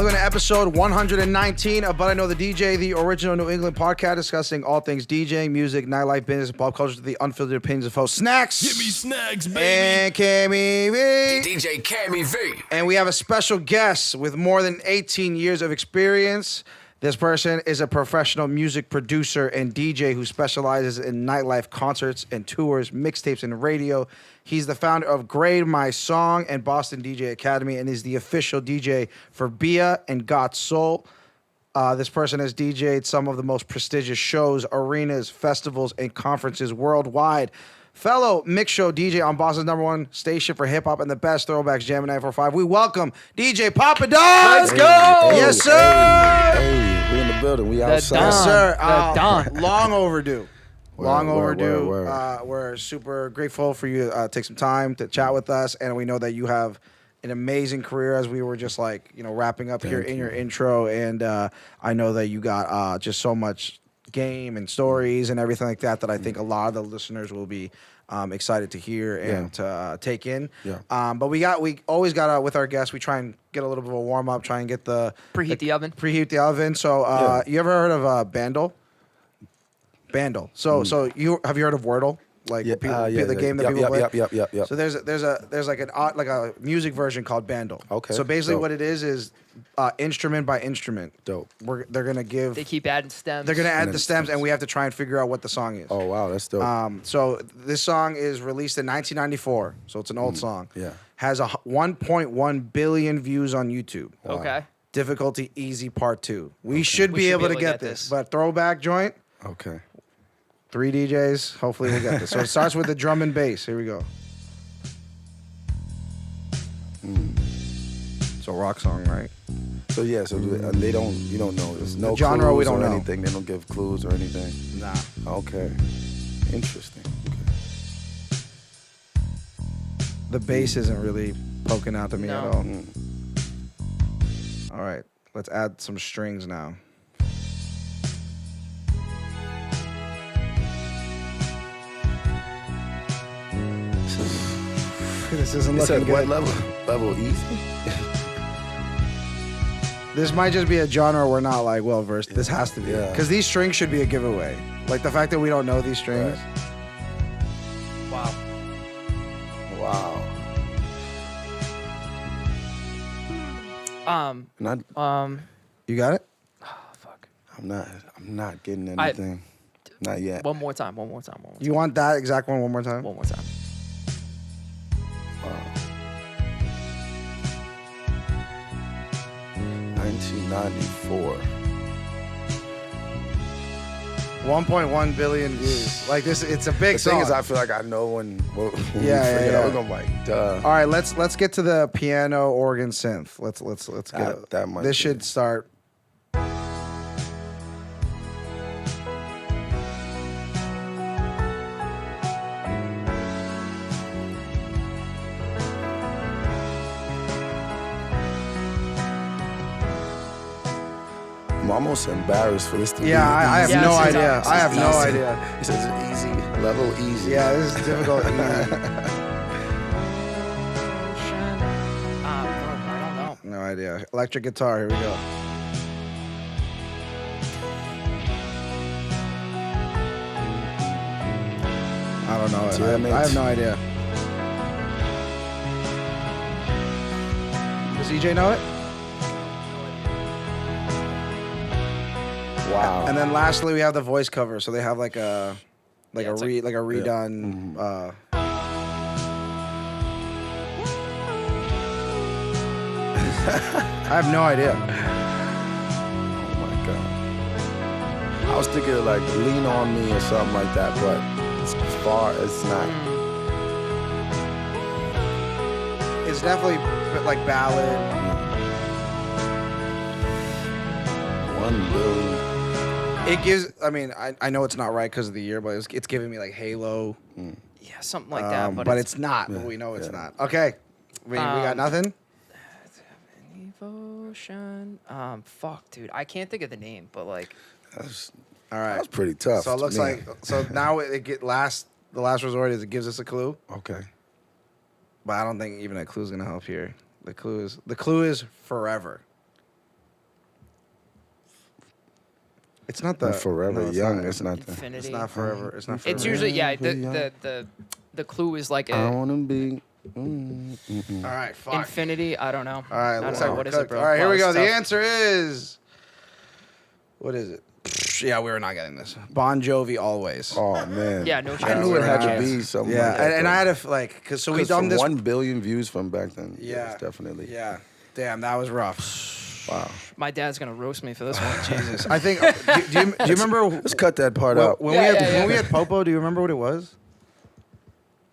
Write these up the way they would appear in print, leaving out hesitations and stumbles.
Welcome to episode 119 of But I Know the DJ, the original New England podcast discussing all things DJing, music, nightlife, business, and pop culture to the unfiltered opinions of hosts Snax. Give me Snax, baby. And Cammy V. DJ Cammy V. And we have a special guest with more than 18 years of experience. This person is a professional music producer and DJ who specializes in nightlife concerts and tours, mixtapes, and radio. He's the founder of Grade My Song and Boston DJ Academy and is the official DJ for Bia and Got Soul. This person has DJ'd some of the most prestigious shows, arenas, festivals, and conferences worldwide. Fellow mix show DJ on Boston's #1 station for hip-hop and the best throwbacks, Jam 945. We welcome DJ Papadon. Let's go. Yes, sir. Hey, we in the building. We outside. Yes, sir. Don. Long overdue. Long overdue. Word. We're super grateful for you to take some time to chat with us, and we know that you have an amazing career, as we were just wrapping up here in your intro, and I know that you got just so much game and stories and everything like that I think a lot of the listeners will be excited to hear and to take in. Yeah. But we always got with our guests, we try and get a little bit of a warm up, try and get Preheat the oven. Preheat the oven. So you ever heard of Bandle? Bandle. So have you heard of Wordle? Like the game that people play. Yep. So there's like a music version called Bandle. Okay. So basically, Dope. what it is instrument by instrument. Dope. They're gonna give. They keep adding stems. They're gonna add the stems, stems. and we have to try and figure out what the song is. Oh wow, that's dope. So this song is released in 1994. So it's an old song. Yeah. Has 1.1 billion views on YouTube. Wow. Okay. Difficulty easy part 2. We should be able to get this, but throwback joint. Okay. 3 DJs. Hopefully we'll get this. So it starts with the drum and bass. Here we go. So rock song, right? So you don't know. There's no The genre clues we don't or know. anything. They don't give clues or anything. Nah. Okay. Interesting. Okay. The bass isn't really poking out to me at all. All right. Let's add some strings now. This isn't You looking said what good. level? Level easy? This might just be a genre we're not well versed. This has to be. Yeah. Because these strings should be a giveaway. Like the fact that we don't know these strings. Right. Wow. Wow. You got it? Oh, fuck. I'm not getting anything. Not yet. One more time. You want that exact one more time? One more time. Wow. 1994. 1.1 billion views. Like this, it's a big The song. thing is, I feel like I know when we figure yeah. it out, I'm like, duh. All right, let's get to the piano, organ, synth. Let's get it. That might This be. should start. I'm almost embarrassed for this to be. I have Yeah, no it's idea. easy. I have no Easy. idea. It says easy, level easy. Yeah, this is difficult. I don't know. No idea. Electric guitar. Here we go. I don't know. Damn it. I have no idea. Does EJ know it? Wow. And then lastly, we have the voice cover. So they have like a it's redone. I have no idea. Oh my god. I was thinking of like Lean on Me or something like that, but as far as not. It's definitely like ballad. 1 billion. It gives. I mean, I know it's not right because of the year, but it's giving me like Halo. Yeah, something like that. But it's not. Yeah, But we know it's yeah. not. Okay, we got nothing. Devotion. Fuck, dude. I can't think of the name, but like. That's, All right. that was pretty tough. So it to looks me. like now the last resort is it gives us a clue, Okay. but I don't think even a clue is gonna help here. The clue is forever. It's not the Forever no, it's Young. not. It's not the. Infinity. It's not forever. It's not forever. It's usually yeah. Forever The clue is like I a wanna be. All right, fuck. infinity. I don't know. All right, I looks don't like know. we're What is it, cooked. bro? All right, here Wow, we go. this The is tough. answer is. What is it? Yeah, we were not getting this. Bon Jovi, Always. Oh man. Yeah, no I chance. knew it had to Yeah. be something. Yeah, like that, and though. I had to like, cause so we 'Cause done for this. 1 billion views from back then. Yeah, it's definitely. Yeah, damn, that was rough. Wow. My dad's gonna roast me for this one. Jesus, I think. Do you remember? Let's cut that part when, out. when Yeah, we had yeah, yeah. when we had Popo? Do you remember what it was?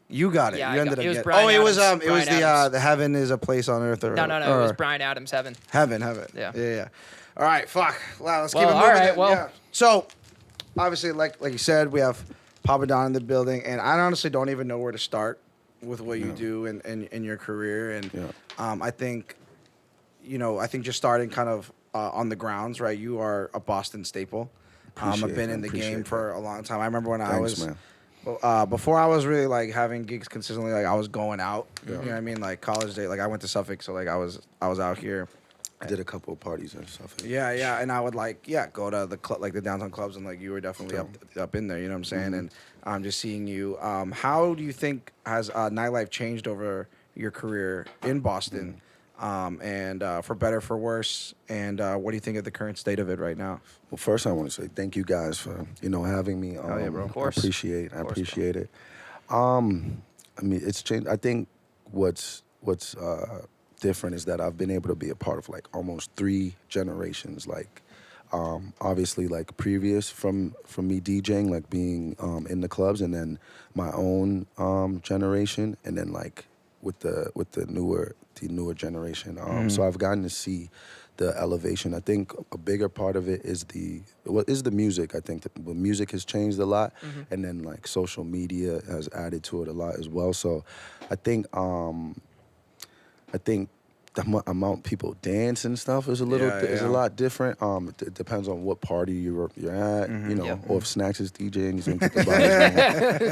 You got it. Yeah, you I ended got- up it was getting. Bryan Oh, it was Adams. it was Bryan the Adams. the heaven is a place on earth or No, it was or Bryan Adams Heaven. heaven. Yeah. yeah. All right, fuck. Wow, let's keep Well, it all moving. right, then. well. Yeah. So, obviously, like you said, we have Papadon in the building, and I honestly don't even know where to start with what you do in your career, and I think, I think just starting kind of on the grounds, right? You are a Boston staple. I've been in the game for a long time. I remember when I was. Man. Before I was really like having gigs consistently, like I was going out. You know what I mean? Like college day, like I went to Suffolk, so like I was out here. I did a couple of parties and stuff. Yeah, and I would go to the club, like the downtown clubs, and like you were definitely up in there. You know what I'm saying? And just seeing you. How do you think has nightlife changed over your career in Boston, and for better, for worse? And what do you think of the current state of it right now? Well, first I want to say thank you guys for having me. yeah, bro. Of course. I appreciate it. I mean, it's changed. I think what's different is that I've been able to be a part of like almost 3 generations. Like, obviously, like previous from me DJing, like being in the clubs, and then my own generation, and then like with the newer generation. So I've gotten to see the elevation. I think a bigger part of it is the music. I think the music has changed a lot, and then like social media has added to it a lot as well. So I think the amount people dance and stuff is a lot different. It depends on what party you're at, or if Snax is DJing, he's gonna get the bodies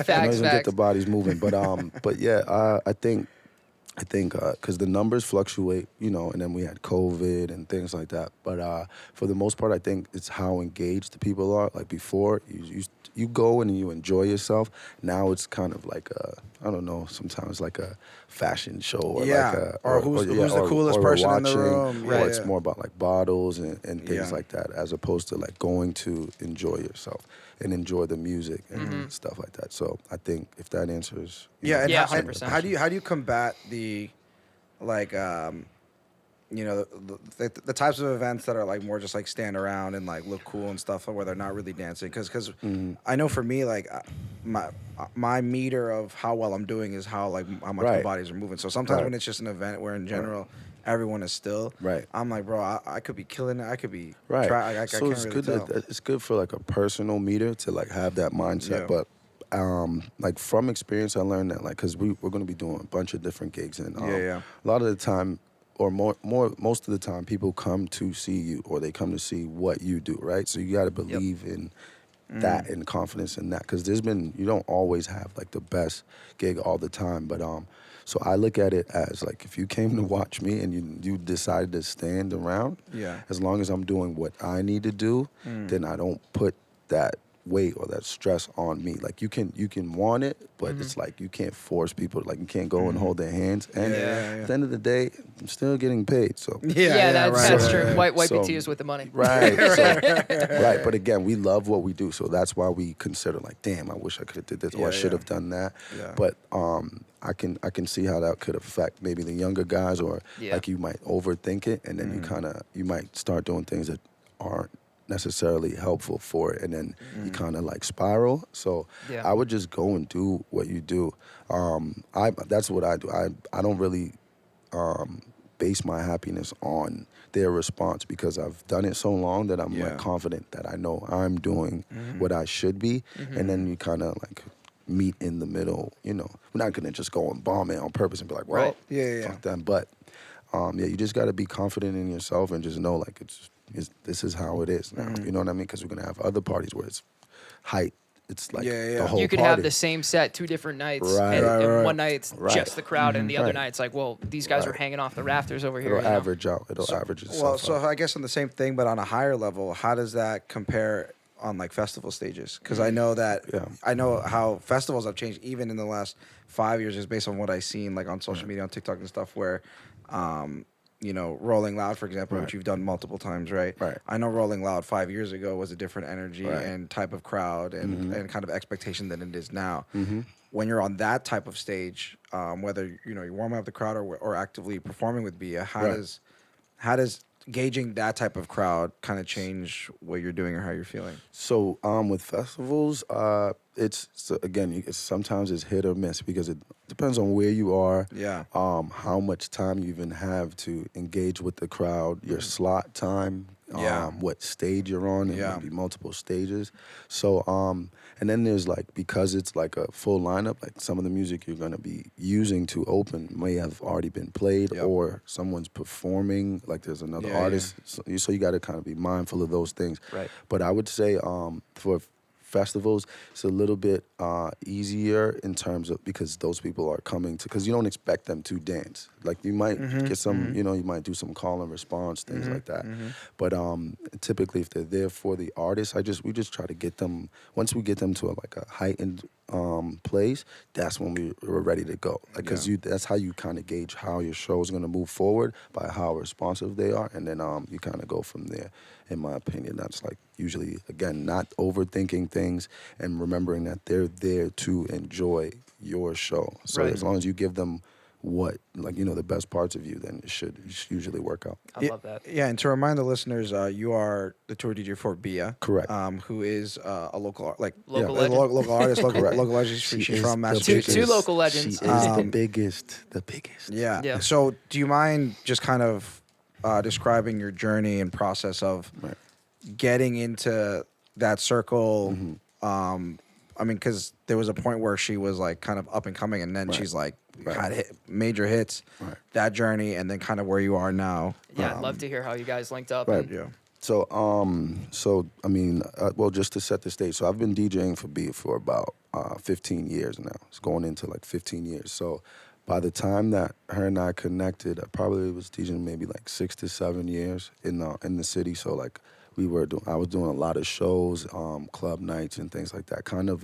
moving. He's gonna get the bodies moving. But yeah, I think because the numbers fluctuate, and then we had COVID and things like that. But for the most part, I think it's how engaged the people are. Like before, you go and you enjoy yourself. Now it's kind of like I don't know, sometimes like a fashion show or who's the coolest person in the room. Or it's more about like bottles and things like that, as opposed to like going to enjoy yourself and enjoy the music and stuff like that. So I think if that answers, and 100%. How do you combat the like the types of events that are like more just like stand around and like look cool and stuff, where they're not really dancing? Because I know for me, like my meter of how well I'm doing is how much my bodies are moving. So sometimes when it's just an event where in general everyone is still, I'm like, bro, I could be killing it. I could be I so can't it's really good. tell. It's good for like a personal meter to like have that mindset, but. Like from experience, I learned that like because we're going to be doing a bunch of different gigs, and a lot of the time, or most of the time, people come to see you or they come to see what you do, right? So you got to believe in that and confidence in that, because you don't always have like the best gig all the time, but so I look at it as like if you came to watch me and you decided to stand around, as long as I'm doing what I need to do, then I don't put that weight or that stress on me. Like you can want it, but it's like you can't force people. Like you can't go and hold their hands. And at the end of the day, I'm still getting paid. So that's true. White tears with the money. Right. Right. But again, we love what we do, so that's why we consider like, damn, I wish I could have did this, or I should have done that. But I can see how that could affect maybe the younger guys, or like you might overthink it, and then you might start doing things that aren't necessarily helpful for it, and then you kind of like spiral. So I would just go and do what you do. That's what I do. I don't really base my happiness on their response, because I've done it so long that I'm like confident that I know I'm doing what I should be, and then you kind of like meet in the middle. We're not gonna just go and bomb it on purpose and be like, well, fuck them. But you just got to be confident in yourself and just know like this is how it is now. You know what I mean? Because we're gonna have other parties where it's height. It's like the whole You could party. have the same set 2 different nights, Right. and one night it's just the crowd, and the other Right. night it's like, well, these guys are hanging off the rafters over here. It'll average out. It'll average itself Well, out. so I guess on the same thing, but on a higher level, how does that compare on like festival stages? Because I know that I know how festivals have changed even in the last 5 years, just based on what I've seen like on social media, on TikTok and stuff. Where, you know, Rolling Loud, for example, which you've done multiple times, right? Right. I know Rolling Loud 5 years ago was a different energy and type of crowd and kind of expectation than it is now. When you're on that type of stage, whether you know you're warming up the crowd or actively performing with Bia, how does gauging that type of crowd kind of change what you're doing or how you're feeling? So with festivals, sometimes it's hit or miss because it depends on where you are. Yeah. How much time you even have to engage with the crowd, your slot time. What stage you're on, and maybe multiple stages. So, and then there's like, because it's like a full lineup, like some of the music you're gonna be using to open may have already been played, or someone's performing, like there's another artist. So you gotta kind of be mindful of those things. Right. But I would say for festivals, it's a little bit easier in terms of, because those people are coming to, because you don't expect them to dance. Like you might get some, you know, you might do some call and response, things like that. But typically if they're there for the artist, we just try to get them, once we get them to a heightened place, that's when we're ready to go. Like, because that's how you kind of gauge how your show is going to move forward, by how responsive they are, and then you kind of go from there. In my opinion, that's like usually, again, not overthinking things and remembering that they're there to enjoy your show. So as long as you give them the best parts of you, then it should usually work out. I love that. Yeah, and to remind the listeners, you are the tour DJ for Bia. Correct. Who is a local legend. local artist, local legend. She's from Massachusetts. Two local legends. She is the biggest. Yeah. So do you mind just kind of describing your journey and process of getting into that circle? I mean, because there was a point where she was like kind of up and coming, and then she's like had major hits. That journey, and then kind of where you are now. Yeah, I'd love to hear how you guys linked up. Right. So, I mean, well, just to set the stage. So I've been DJing for Bia for about 15 years now. It's going into like 15 years. So by the time that her and I connected, I probably was DJing maybe like 6 to 7 years in the city. So like I was doing a lot of shows, club nights and things like that. Kind of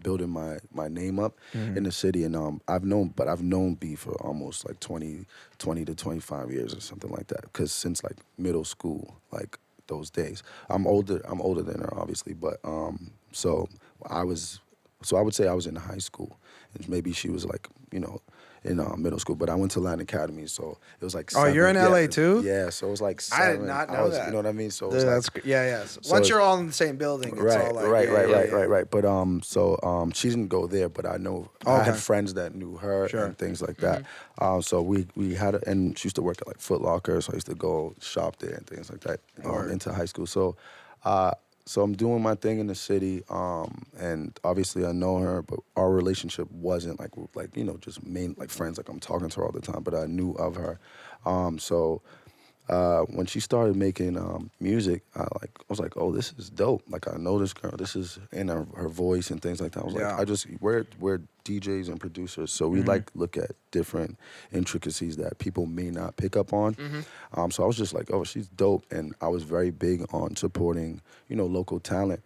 building my name up in the city. And I've known B for almost like 20 to 25 years or something like that. Because since like middle school, like those days, I'm older than her, obviously. But so I would say I was in high school, and maybe she was like, in middle school. But I went to Latin Academy, so it was like 7. You're in LA too? Yeah, so it was like 7. I did not know that. You know what I mean? So it Dude, was So once you're all in the same building, it's all like right. But she didn't go there, but I know I had friends that knew her and things like that. So we had, and she used to work at like Foot Locker, so I used to go shop there and things like that into high school. So I'm doing my thing in the city, and obviously I know her, but our relationship wasn't like just like friends, like I'm talking to her all the time, but I knew of her. So when she started making music, I was like, oh, this is dope. Like, I know this girl. This is in her voice and things like that. I was like, we're DJs and producers, so we look at different intricacies that people may not pick up on. So I was just like, oh, she's dope, and I was very big on supporting, local talent.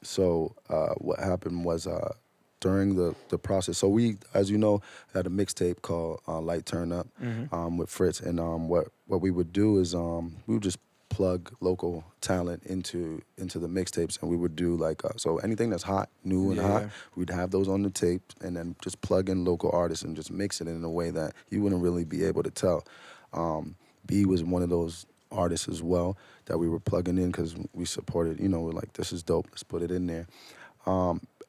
So what happened was during the process. So we, as you know, had a mixtape called Light Turn Up with Fritz, and what we would do is we would just plug local talent into the mixtapes, and we would do like so anything that's hot, new and hot, we'd have those on the tape, and then just plug in local artists and just mix it in a way that you wouldn't really be able to tell. B was one of those artists as well that we were plugging in because we supported. We're like, this is dope, let's put it in there.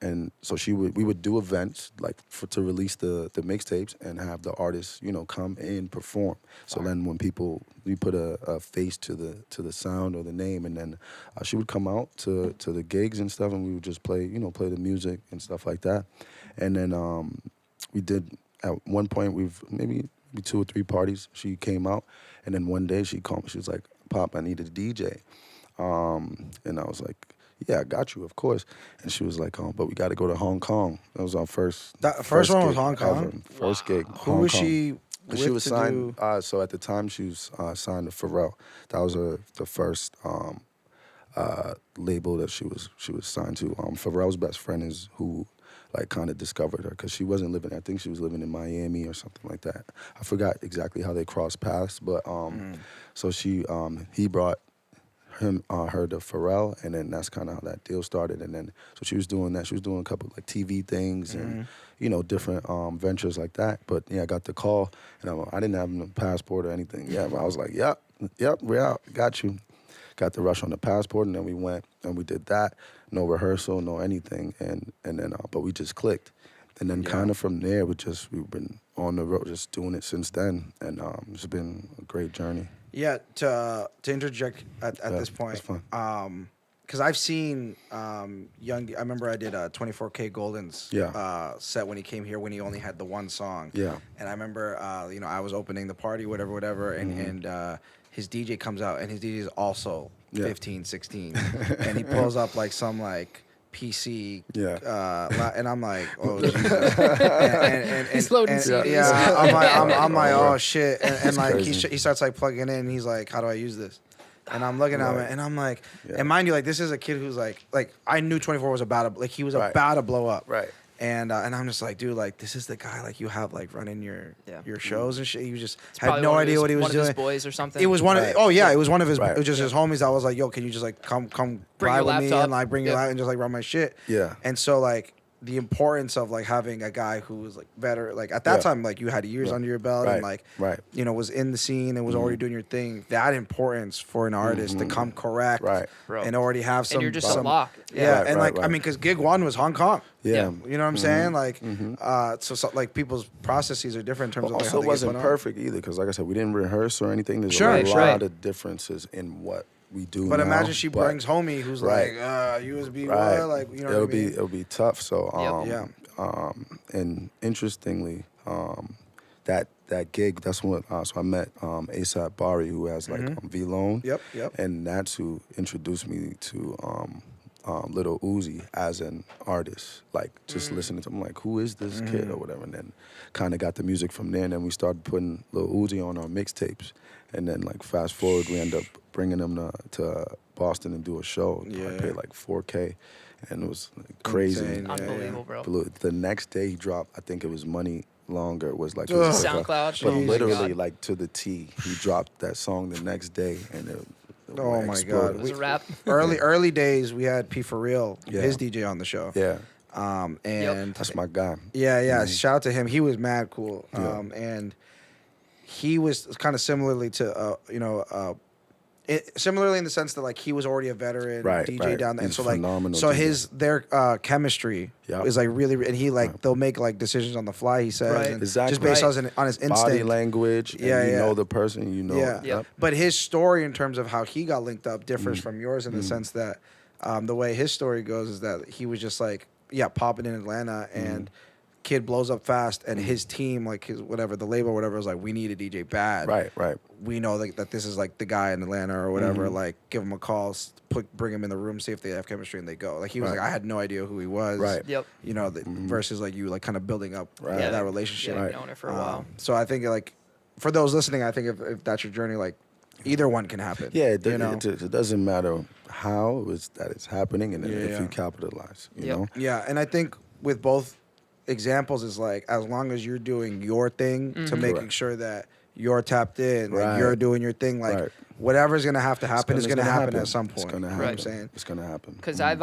And so we would do events like to release the mixtapes and have the artists, come and perform. So then when we put a face to the sound or the name, and then she would come out to the gigs and stuff, and we would just play the music and stuff like that. And then we did, at one point, maybe 2 or 3 parties, she came out, and then one day she called me, she was like, Pop, I need a DJ. And I was like, yeah, I got you, of course. And she was like, but we got to go to Hong Kong. That was our first. That first one was gig Hong Kong? ever. First gig. Who was she with? She was signed. So at the time, she was signed to Pharrell. That was the first label that she was signed to. Pharrell's best friend is who like kind of discovered her because she wasn't living. I think she was living in Miami or something like that. I forgot exactly how they crossed paths, but so he brought her to Pharrell, and then that's kind of how that deal started. And then so she was doing that. She was doing a couple like TV things and different ventures like that. But yeah, I got the call, and I didn't have no passport or anything. Yeah, but I was like, yep, we're out. Got you. Got the rush on the passport, and then we went and we did that. No rehearsal, no anything, and then but we just clicked. And then kind of from there, we've been on the road, just doing it since then, and it's been a great journey. Yeah, to interject at this point, because I've seen Young. I remember I did a 24K Golden's set when he came here when he only had the one song. Yeah, and I remember I was opening the party, whatever, and his DJ comes out, and his DJ is also 15, 16, and he pulls up like some like PC, and I'm like, oh, Jesus. and he's loading CDs. Yeah, I'm like, oh shit, and like he starts like plugging in, and he's like, how do I use this? And I'm looking at him, and I'm like, and mind you, like this is a kid who's like I knew 24 was about to about to blow up, right? And I'm just like, dude, like this is the guy like you have like running your shows and shit. You just It's had no idea what he was one doing. Of his boys or something. It was one of it was one of his Right. it was just his homies. I was like, yo, can you just like come Bring ride your with me laptop. and like bring your laptop and just like run my shit. Yeah. And so like the importance of like having a guy who was like better, like at that time, like you had years under your belt and like was in the scene and was already doing your thing. That importance for an artist to come correct Bro. and already have some. And you're just some, a lock. Yeah, and like I mean, because gig one was Hong Kong. Yeah. You know what I'm saying? Like, so like people's processes are different in terms of like, also, how they it wasn't get put perfect either because, like I said, we didn't rehearse or anything. There's Sure, a sure. lot of differences in what we do. But now, imagine she brings homie who's like USB, what? Like you know what I mean? It'll be tough. So and interestingly, that gig, that's when so I met ASAP Bari, who has like V-Lone. Yep. And that's who introduced me to Lil Uzi as an artist. Like just listening to him, like, who is this kid or whatever. And then kind of got the music from there. And then we started putting Lil Uzi on our mixtapes. And then like fast forward, we end up bringing him to Boston and do a show. Yeah. I paid like $4K. And it was like, crazy. Insane. Unbelievable, bro. The next day he dropped, I think it was Money Longer. It was like Ugh. SoundCloud. but Oh my literally God. like to the T. He dropped that song the next day, and it Oh my exploded. It was a rap. early days, we had P for Real, Yeah. his DJ on the show. Yeah, And that's my guy. yeah. Shout out to him. He was mad cool. Yeah. And he was kind of similarly to similarly in the sense that like he was already a veteran DJ down there, and He's so like phenomenal so DJ. their chemistry is like really, and he like they'll make like decisions on the fly. He says, Right. and Exactly. just based Right. on his instinct. Body language, and Yeah, you yeah. know the person, you know. Yeah. Yep. But his story in terms of how he got linked up differs from yours in the sense that the way his story goes is that he was just like, popping in Atlanta and kid blows up fast and his team, like his whatever, the label or whatever, was like, we need a DJ bad. Right. We know that this is like the guy in Atlanta or whatever, like give him a call, bring him in the room, see if they have chemistry, and they go. Like he was like, I had no idea who he was. Right. Yep. You know, versus like you like kind of building up Yeah. that relationship. Yeah, I've known her for a while. So I think like for those listening, I think if that's your journey, like either one can happen. Yeah, you know? it doesn't matter how it's happening, and then if Yeah. you capitalize, you Yep. know. Yeah, and I think with both examples is like as long as you're doing your thing to making Correct. sure that you're tapped in, like Right. you're doing your thing, like Right. whatever's gonna have to happen is It's gonna happen at some point. It's gonna You happen. know what I'm saying? It's gonna happen. Because I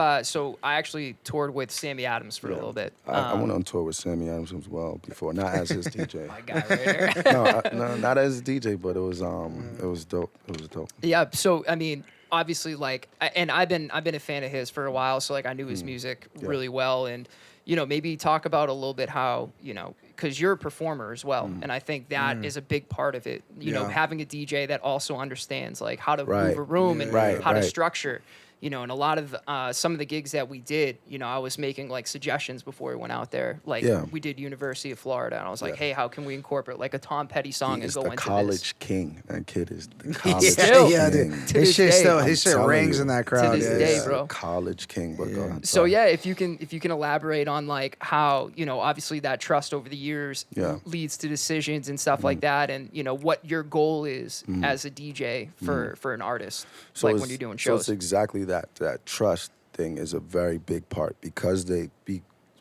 actually toured with Sammy Adams for a little bit. I went on tour with Sammy Adams as well before, not as his DJ. My guy right here. no, not as a DJ, but it was dope. It was dope. Yeah. So I mean, obviously, like, and I've been a fan of his for a while, so like I knew his music really well, and maybe talk about a little bit how because you're a performer as well, and I think that is a big part of it. Having a DJ that also understands like how to move a room and how to structure. And a lot of some of the gigs that we did, I was making like suggestions before we went out there. Like we did University of Florida, and I was like, hey, how can we incorporate like a Tom Petty song He and is go the into college this? king. That kid is the college Still. king. Yeah, dude. To His this shit day. still I'm his shit telling rings you. in that crowd. this yeah, day, yeah. bro. College king, but go ahead. So Sorry. yeah, if you can elaborate on like how obviously that trust over the years leads to decisions and stuff like that, and what your goal is as a DJ for an artist, like when you're doing So shows. it's exactly that trust thing is a very big part because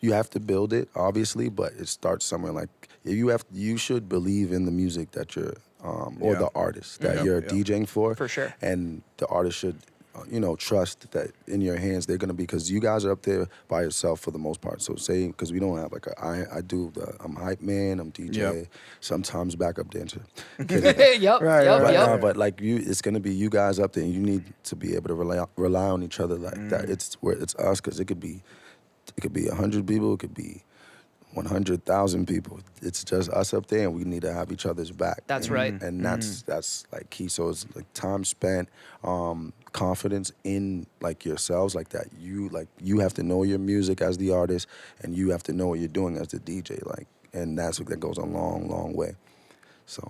you have to build it, obviously, but it starts somewhere. Like you should believe in the music that you're or the artist that you're DJing for. For sure. And the artist should trust that in your hands they're gonna be, because you guys are up there by yourself for the most part. So say, because we don't have like I'm hype man, I'm DJ, sometimes backup dancer. Yep. But like it's gonna be you guys up there, and you need to be able to rely on each other like that. It's us, because it could be 100 people, it could be 100,000 people. It's just us up there, and we need to have each other's back. That's right. And that's like key. So it's like time spent, confidence in like yourselves, like that. You have to know your music as the artist, and you have to know what you're doing as the DJ. Like, and that goes a long, long way. So.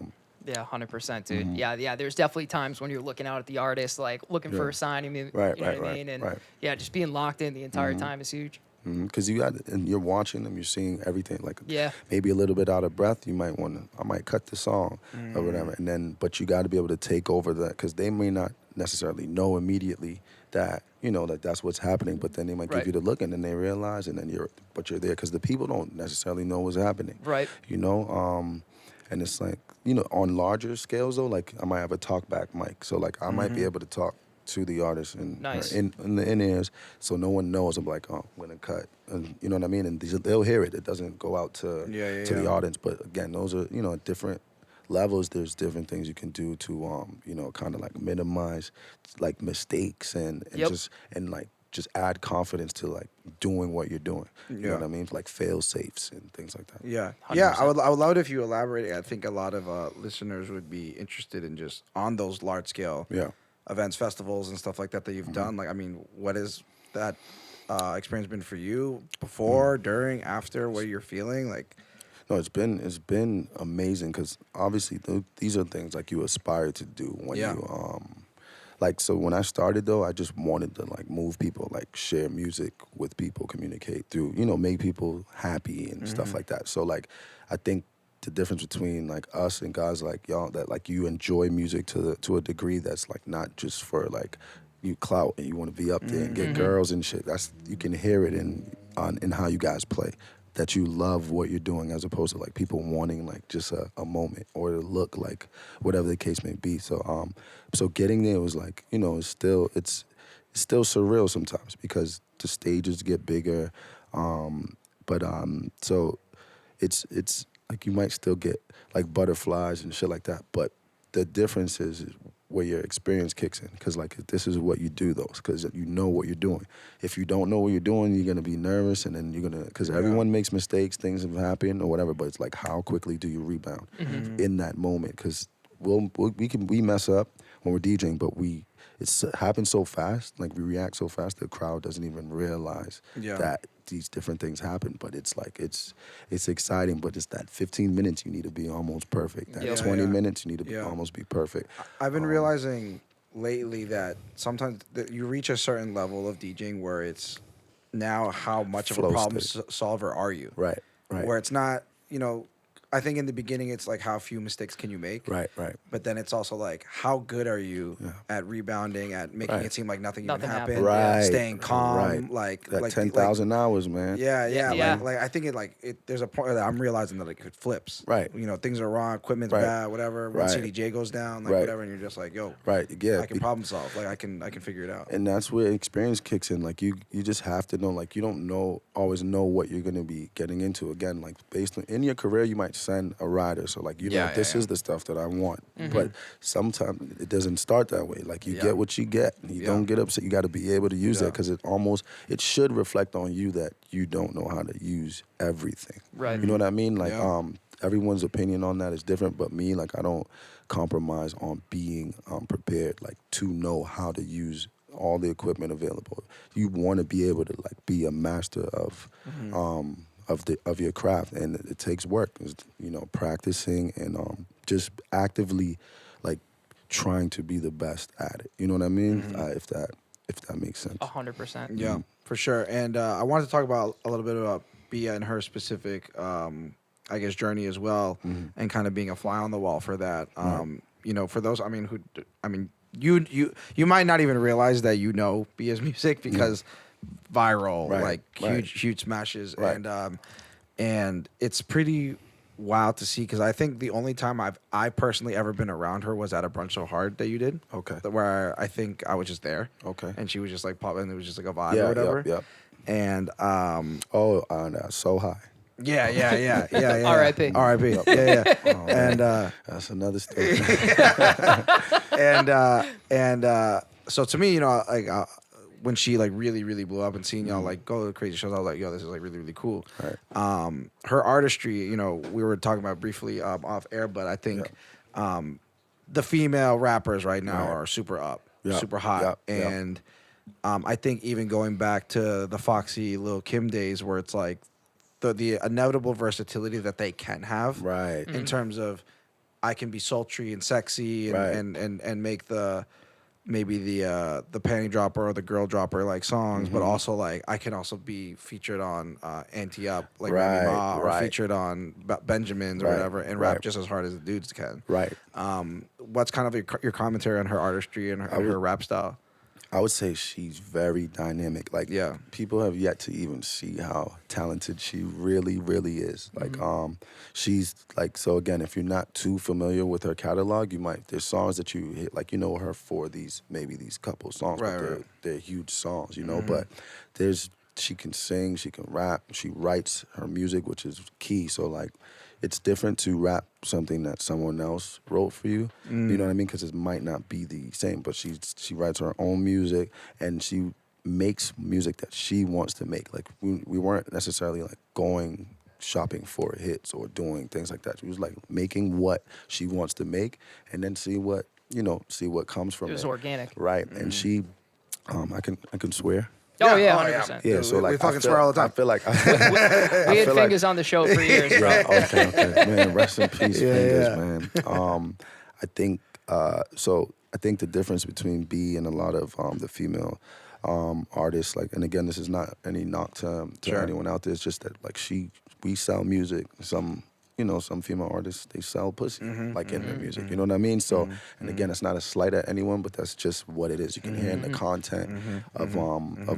Yeah, 100%, dude. Yeah. There's definitely times when you're looking out at the artist, like looking for a sign. You know what I mean? And just being locked in the entire time is huge. Because and you're watching them, you're seeing everything. Like maybe a little bit out of breath, I might cut the song or whatever. And then, but you got to be able to take over that, because they may not necessarily know immediately that that that's what's happening. But then they might give you the look, and then they realize, and then you're there, because the people don't necessarily know what's happening. Right. And it's like on larger scales though, like I might have a talkback mic, so like I might be able to talk to the artist in the in-ears, so no one knows. I'm like, oh, I'm gonna cut, and you know what I mean. And they'll hear it. It doesn't go out to the audience. But again, those are different levels. There's different things you can do to kind of like minimize like mistakes and just add confidence to like doing what you're doing. You know what I mean? Like fail safes and things like that. Yeah. 100%. Yeah. I would love it if you elaborate. I think a lot of listeners would be interested in just on those large scale events, festivals, and stuff like that you've done. Like, I mean, what has that experience been for you before, during, after? What you're feeling like? No, it's been amazing, because obviously these are things like you aspire to do when you so when I started though, I just wanted to like move people, like share music with people, communicate through, make people happy and stuff like that. So like I think the difference between like us and guys like y'all, that like you enjoy music to a degree that's like not just for like you clout and you want to be up there and get girls and shit. That's, you can hear it in how you guys play, that you love what you're doing, as opposed to like people wanting like just a moment or to look like whatever the case may be. So so getting there was like, it's still surreal sometimes, because the stages get bigger. So it's like you might still get like butterflies and shit like that, but the difference is where your experience kicks in, because like this is what you do though, because you know what you're doing. If you don't know what you're doing, you're gonna be nervous, and then because everyone makes mistakes, things have happened or whatever, but it's like how quickly do you rebound in that moment? Because we mess up when we're DJing, but it happens so fast, like we react so fast, the crowd doesn't even realize that these different things happen. But it's like it's exciting, but it's that 15 minutes you need to be almost perfect. That 20 minutes you need to be almost be perfect. I've been realizing lately that sometimes that you reach a certain level of DJing where it's now how much of a problem solver are you? Right. Where it's not, I think in the beginning it's like how few mistakes can you make? Right. But then it's also like how good are you at rebounding, at making it seem like nothing even happened, right. Staying calm, like that 10,000 hours, man. Yeah. Like I think there's a point that I'm realizing that it flips. Right. Things are wrong, equipment's bad, whatever. One CDJ goes down, like whatever, and you're just like, yo, I can problem solve. Like I can figure it out. And that's where experience kicks in. Like you just have to know. Like you don't always know what you're gonna be getting into. Again, like based on in your career, you might send a rider, so like this is the stuff that I want. But sometimes it doesn't start that way. Like you get what you get, and you don't get upset. You got to be able to use that, because it should reflect on you that you don't know how to use everything. Right. You know what I mean? Like everyone's opinion on that is different, but me, like I don't compromise on being prepared, like to know how to use all the equipment available. You want to be able to like be a master of your craft, and it takes work. It's, practicing and just actively like trying to be the best at it. You know what I mean? If that makes sense. 100%. Yeah, for sure. And I wanted to talk about a little bit about Bia and her specific, journey as well, and kind of being a fly on the wall for that. For those, you might not even realize that you know Bia's music because viral, like huge smashes, and it's pretty wild to see because I think the only time I personally ever been around her was at a Brunch So Hard that you did. Okay. Where I think I was just there. Okay. And she was just like popping. It was just like a vibe or whatever. Yep. And So High. Yeah. R.I.P. R.I.P. Yeah. Oh, And that's another story. and so to me, you know, like when she like really blew up and seeing y'all like go to crazy shows, I was like, yo, this is like really cool. Right. Her artistry, you know, we were talking about briefly off air, but I think the female rappers right now are super up, super hot, and I think even going back to the Foxy Lil Kim days where it's like the inevitable versatility that they can have, Right. in terms of I can be sultry and sexy and make the maybe the panty dropper or the girl dropper like songs, but also like I can also be featured on Anti Up like Remy Ma, or featured on Benjamins or whatever and rap just as hard as the dudes can. Right. What's kind of your commentary on her artistry and her rap style? I would say she's very dynamic. Like, people have yet to even see how talented she really is. Like, she's like, so again, if you're not too familiar with her catalog, there's songs that you hit, like, you know her for these couple songs, but they're huge songs, you know, but she can sing, she can rap, she writes her music, which is key. So like, it's different to rap something that someone else wrote for you. You know what I mean? Because it might not be the same, but she writes her own music and she makes music that she wants to make. Like we weren't necessarily like going shopping for hits or doing things like that. She was like making what she wants to make and then see what comes from it. It was organic. Right. And she, I can swear. Oh yeah, 100%. Yeah, so like we fucking swear all the time. I feel like We had Fingers on the show for years, bro. Okay, man. Rest in peace, Fingers, man. I think so. I think the difference between B and a lot of the female artists, like, and again, this is not any knock to anyone out there. It's just that like we sell music. Some female artists, they sell pussy, like in their music. You know what I mean? So, and again, it's not a slight at anyone, but that's just what it is. You can hear in the content of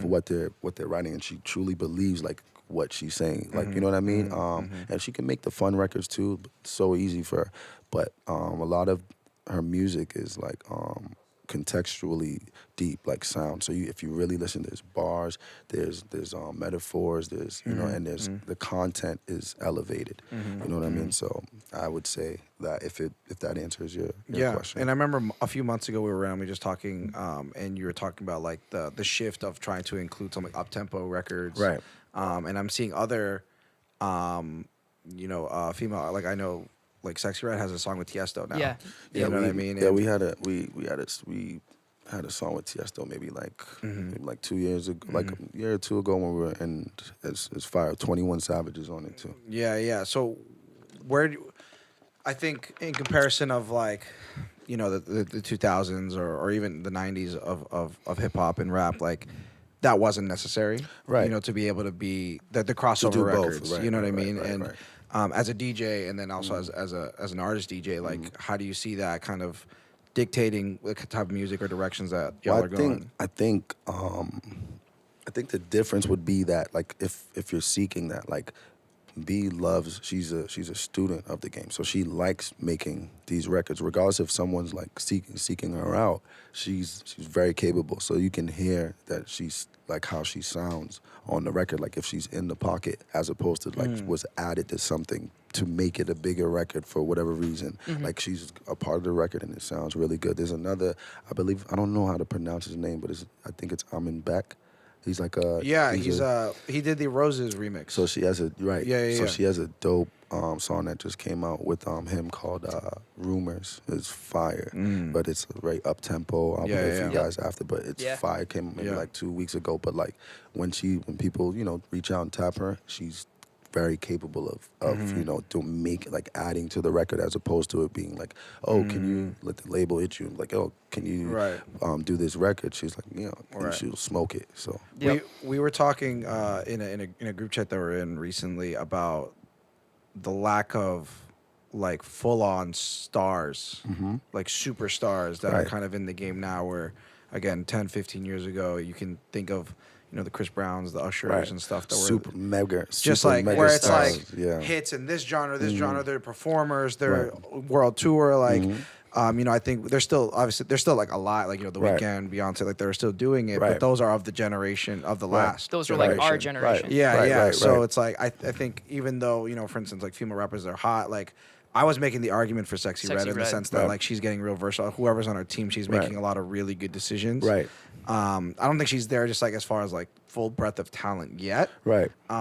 what they're writing, and she truly believes like what she's saying. Like, you know what I mean? And she can make the fun records too. So easy for her. But a lot of her music is like contextually deep, like sound. So if you really listen, there's bars, there's metaphors, there's and there's the content is elevated. You know what I mean? So I would say that if that answers your question. And I remember a few months ago we were around, we were just talking, and you were talking about like the shift of trying to include something like Uptempo Records, right? And I'm seeing other, female, like I know. Like Sexy Red has a song with Tiesto now. Yeah. You know what I mean? Yeah, we had a song with Tiesto maybe like 2 years ago, like a year or two ago when we were in it's fire. 21 Savages on it too. Yeah. So I think in comparison of like, the 2000s or even the 90s of hip hop and rap, like that wasn't necessary. Right. To be able to be the crossover records. Both. Right, you know what I mean? Right. As a DJ and then also as an artist DJ, like how do you see that kind of dictating the type of music or directions that y'all are going? I think the difference would be that like if you're seeking that, like B loves, she's a student of the game, so she likes making these records regardless if someone's like seeking her out. She's very capable, so you can hear that she's like how she sounds on the record, like if she's in the pocket as opposed to like was added to something to make it a bigger record for whatever reason. Like she's a part of the record and it sounds really good. There's another, I believe, I don't know how to pronounce his name, but I think it's Amin Beck. He's like he did the Roses remix. So she has So she has a dope song that just came out with him called Rumors. It's fire, but it's a very up tempo. I'll play for you guys after, but it's fire. Came maybe like 2 weeks ago, but like when people reach out and tap her, she's very capable of adding to the record as opposed to it being like, oh, can you let the label hit you? Like, oh, can you do this record? She's like, and she'll smoke it. So we were talking in a group chat that we're in recently about the lack of like full on stars, like superstars that are Right. kind of in the game now. Where again, 10, 15 years ago, you can think of the Chris Browns, the Ushers, Right. and stuff that super were mega, just super like mega where it's stars. like yeah. hits in this genre, they're performers, they're world tour, like. I think there's still like a lot, like The Right. Weeknd, Beyonce, like they're still doing it, Right. but those are of the generation of the last. Those are like our generation. Yeah, Right, yeah. right, So right. it's like I think even though for instance, like female rappers are hot, like I was making the argument for Sexy Red in the Red. sense that Right. like she's getting real versatile. Whoever's on her team, she's making a lot of really good decisions. Right. I don't think she's there just like as far as like full breadth of talent yet. Right. But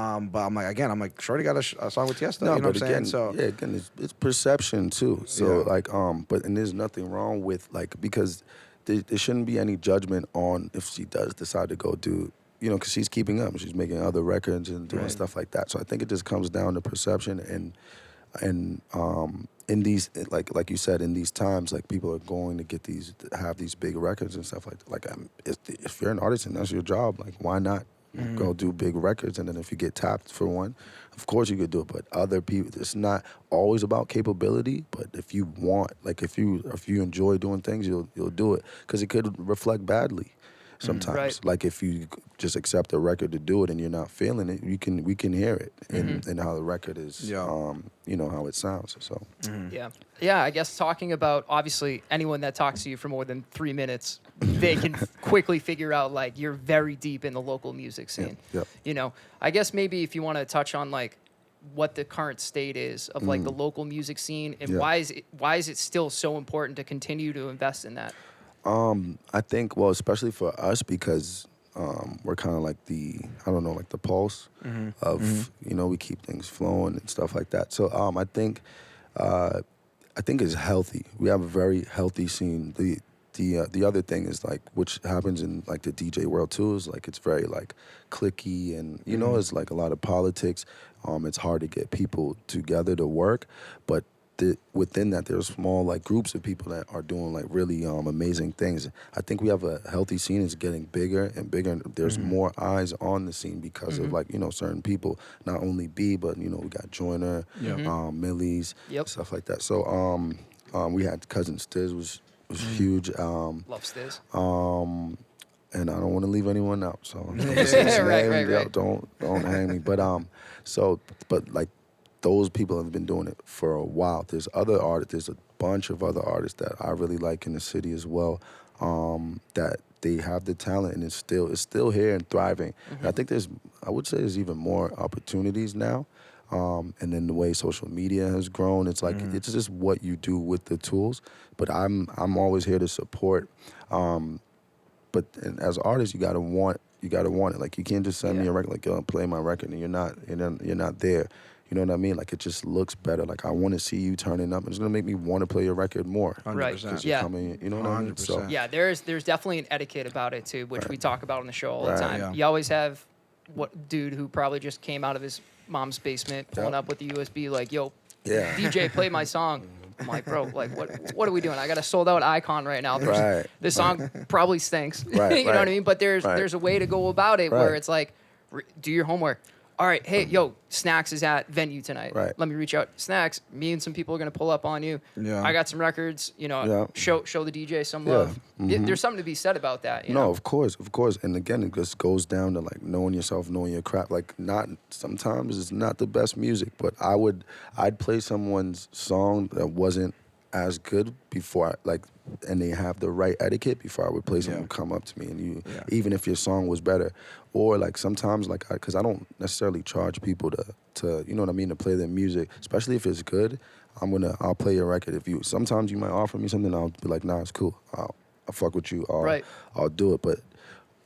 I'm like, Shorty got a song with Tiesto. No, you know but what I'm again, saying? So yeah, again, it's perception too. So Yeah. like, but and there's nothing wrong with like because there shouldn't be any judgment on if she does decide to go do, because she's keeping up, she's making other records and doing stuff like that. So I think it just comes down to perception and in these like you said, in these times, like people are going to have these big records and stuff like that. Like if you're an artist and that's your job, like why not go do big records? And then if you get tapped for one, of course you could do it. But other people, it's not always about capability. But if you want, like if you enjoy doing things, you'll do it because it could reflect badly. Sometimes, Right. like if you just accept a record to do it and you're not feeling it, we can hear it in how the record is, how it sounds. So, Yeah. I guess talking about obviously anyone that talks to you for more than 3 minutes, they can quickly figure out like you're very deep in the local music scene. Yep. I guess maybe if you want to touch on like what the current state is of like the local music scene and why is it still so important to continue to invest in that? I think, well, especially for us because we're kind of like the pulse of, we keep things flowing and stuff like that. So I think it's healthy. We have a very healthy scene. The other thing is like, which happens in like the DJ world too, is like it's very like cliquey and it's like a lot of politics. It's hard to get people together to work, but within that, there's small like groups of people that are doing like really amazing things. I think we have a healthy scene. It's getting bigger and bigger. And there's more eyes on the scene because of like certain people. Not only B, but we got Joyner, Millie's, stuff like that. So we had Cousin Stiz was huge. Love Stiz. And I don't want to leave anyone out. So Right. Don't hang me. But but like. Those people have been doing it for a while. There's other artists. There's a bunch of other artists that I really like in the city as well. That they have the talent and it's still here and thriving. And I think I would say there's even more opportunities now. And then the way social media has grown, it's like it's just what you do with the tools. But I'm always here to support. But as artists, you gotta want it. Like you can't just send me a record like yo, play my record and you're not there. You know what I mean? Like, it just looks better. Like, I want to see you turning up. It's going to make me want to play your record more. 100%. Right. Because Yeah. you're coming, you know what I mean? 100%. So, Yeah, there's definitely an etiquette about it too, which we talk about on the show all the time. Yeah. You always have what dude who probably just came out of his mom's basement pulling up with the USB like, yo, Yeah. DJ, play my song. I'm like, bro, like what are we doing? I got a sold out icon right now. This song probably stinks. Right, you know what I mean? But there's a way to go about it where it's like, do your homework. All right, hey, yo, Snax is at venue tonight. Right. Let me reach out. Snax, me and some people are gonna pull up on you. Yeah. I got some records. Show the DJ some Yeah. love. There's something to be said about that. You No, know? of course. And again, it just goes down to like knowing yourself, knowing your craft. Like sometimes it's not the best music, but I'd play someone's song that wasn't as good before and they have the right etiquette before I would play someone come up to me and even if your song was better, or like sometimes like because I don't necessarily charge people to you know what I mean, to play their music, especially if it's good. I'll play your record. Sometimes you might offer me something, I'll be like, nah, it's cool. I'll fuck with you. I'll do it, but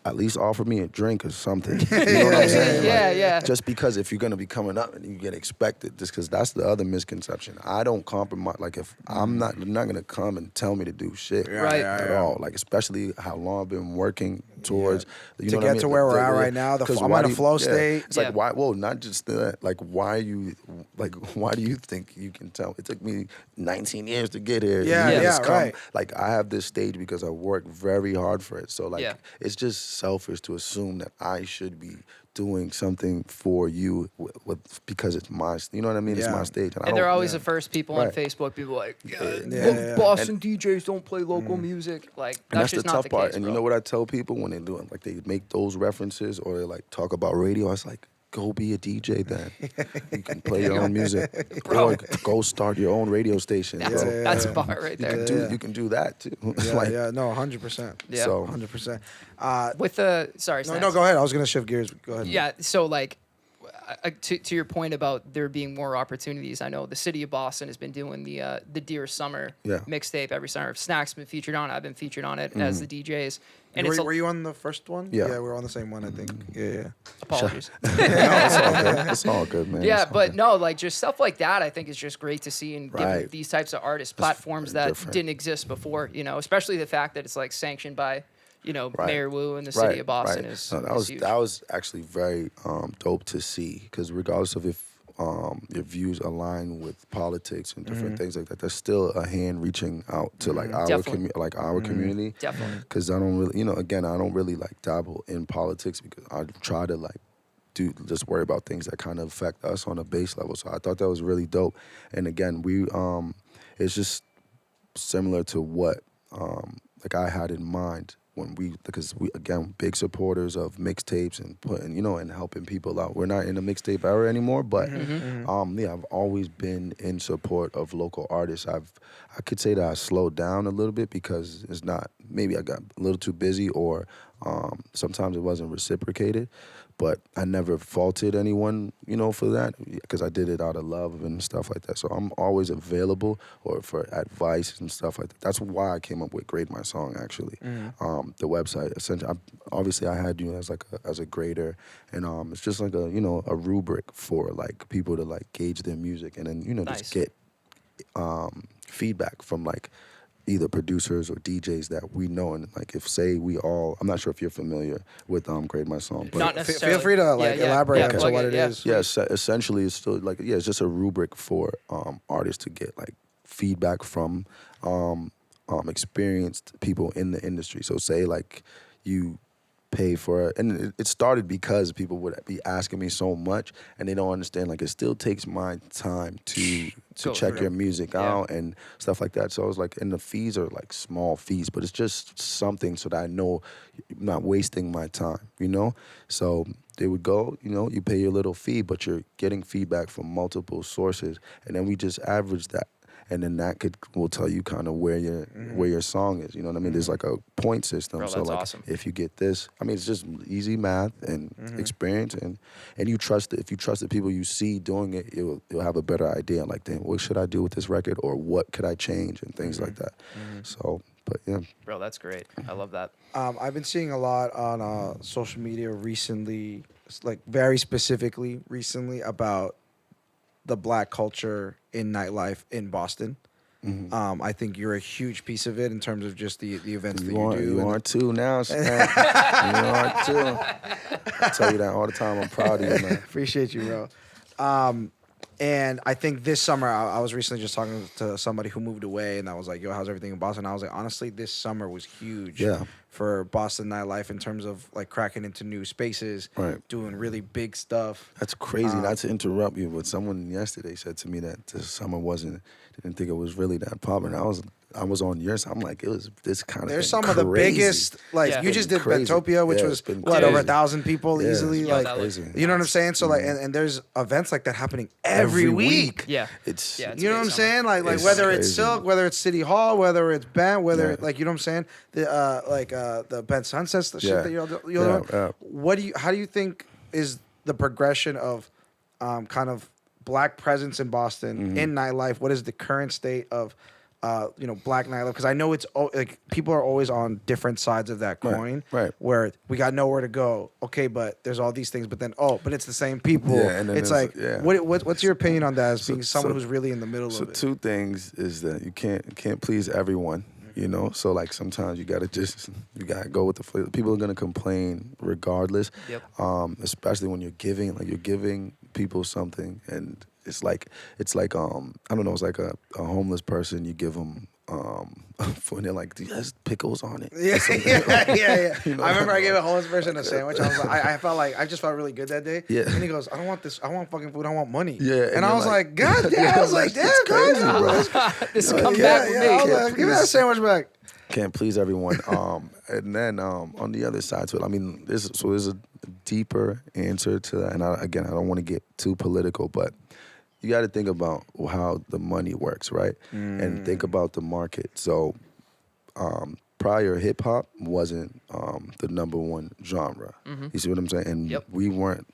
at least offer me a drink or something. You know what I'm saying? Yeah. Just because if you're going to be coming up and you get expected, just because that's the other misconception. I don't compromise. Like if you're not going to come and tell me to do shit at all. Like especially how long I've been working towards. You know to what get I mean? to where we're at right now, I'm on a flow state. It's like, why? Well, not just that. Like, why do you think you can tell? It took me 19 years to get here. Right. Like, I have this stage because I worked very hard for it. So, like, it's just selfish to assume that I should be doing something for you because it's my, you know what I mean? It's Yeah. my stage. And they're always the first people on Right. Facebook. People like, Yeah. Boston DJs don't play local music. Like And that's the just not tough the part. case, And bro. you know what I tell people when they do it? Like they make those references or they like talk about radio. I was like, go be a DJ then. You can play your own music. Bro. Or go start your own radio station. That's a bar right You there. can you can do that too. Yeah, no, 100%. Yeah. So 100%. With the sorry, No, Snax. go ahead. I was gonna shift gears. Go ahead. Yeah, so like to your point about there being more opportunities, I know the city of Boston has been doing the Dear Summer Yeah. mixtape every summer. Snack's been featured on it. I've been featured on it as the DJs. And Were you on the first one? Yeah. Yeah, we're on the same one, I think. Yeah. apologies. it's all good. It's all good, man. Yeah, It's all but good. no, like just stuff like that, I think is just great to see and giving Right. these types of artists platforms very that different. didn't exist before. You know, especially the fact that it's like sanctioned by, you know, Right. Mayor Wu and the city of Boston right. is, No, is huge. that was actually very dope to see because regardless of if your views align with politics and different things like that, there's still a hand reaching out to like our Definitely. community. Definitely. Because I don't really, again, I don't really like dabble in politics because I try to like just worry about things that kind of affect us on a base level. So I thought that was really dope. And again, it's just similar to what like I had in mind because we again big supporters of mixtapes and putting and helping people out. We're not in the mixtape era anymore, but I've always been in support of local artists. I could say that I slowed down a little bit because it's not, maybe I got a little too busy or sometimes it wasn't reciprocated. But I never faulted anyone, for that because I did it out of love and stuff like that. So I'm always available or for advice and stuff like that. That's why I came up with Grade My Song, actually. The website, essentially, obviously I had you as a grader, and it's just like a rubric for like people to like gauge their music and then Nice. just get feedback from like either producers or DJs that we know. And like if I'm not sure if you're familiar with Grade My Song, but Not necessarily. Feel free to elaborate Yeah, on plug what it, it yeah. is. yeah, essentially it's still like it's just a rubric for artists to get like feedback from experienced people in the industry. So say like you pay for it, and it started because people would be asking me so much, and they don't understand like it still takes my time to Go check through. your music out and stuff like that. So I was like, and the fees are like small fees, but it's just something so that I know I'm not wasting my time, So they would go, you pay your little fee, but you're getting feedback from multiple sources, and then we just average that. And then that will tell you kind of where your song is. You know what I mean? There's like a point system. Bro, so that's like awesome. if you get this, I mean it's just easy math and experience and you trust it. If you trust the people you see doing it, you'll have a better idea. Like, damn, what should I do with this record, or what could I change and things like that. So, but yeah. Bro, that's great. I love that. I've been seeing a lot on social media recently, like very specifically recently, about the black culture in nightlife in Boston. I think you're a huge piece of it in terms of just the events that you do. You are too now, Stan. You are too. I tell you that all the time. I'm proud of you, man. Appreciate you, bro. And I think this summer, I was recently just talking to somebody who moved away, and I was like, yo, how's everything in Boston? And I was like, honestly, this summer was huge for Boston nightlife in terms of like cracking into new spaces, doing really big stuff. That's crazy. Not to interrupt you, but someone yesterday said to me that this summer didn't think it was really that popular. I was on your side. I'm like, it was this kind of. There's thing some of the crazy. biggest, like Yeah. you just did Crazy. Bentopia, which Yeah, was it's been what, over crazy. 1,000 people Yeah, easily. it's Like, that was- crazy. you know what I'm saying? So like, and there's events like that happening every week. Yeah. It's Yeah, it's You know what I'm great summer. saying? Like It's whether it's crazy. Silk, whether it's City Hall, whether it's Bent, whether Yeah. like you know what I'm saying? The Bent Sunsets, the shit Yeah. that you're Yeah, doing. yeah. How do you think is the progression of kind of black presence in Boston Mm-hmm. in nightlife? What is the current state of black nightlife? Because I know it's like people are always on different sides of that coin. right. Where we got nowhere to go. Okay, but there's all these things. But then but it's the same people. Yeah, and then it's there's- like yeah. what's your opinion on that as being someone so- who's really in the middle So of it? two things is that you can't please everyone, So like sometimes you gotta go with the flow. People are gonna complain regardless. Yep. Especially when you're giving people something, and it's like I don't know. It's like a homeless person. You give them when they're like, "There's pickles on it." Yeah. You know? I remember I gave a homeless person a sandwich. I was like, I felt like I just felt really good that day. Yeah. And he goes, I don't want this. I want fucking food. I want money. Yeah, And I you're was like, God damn. yeah, I was like, damn, it's crazy, guys. bro. This come back with me. I was like, give me that sandwich back. Can't please everyone. And then on the other side to it, I mean, there's a deeper answer to that. And I don't want to get too political, but you got to think about how the money works, right? And think about the market. So prior, hip hop wasn't the number one genre. You see what I'm saying? And we weren't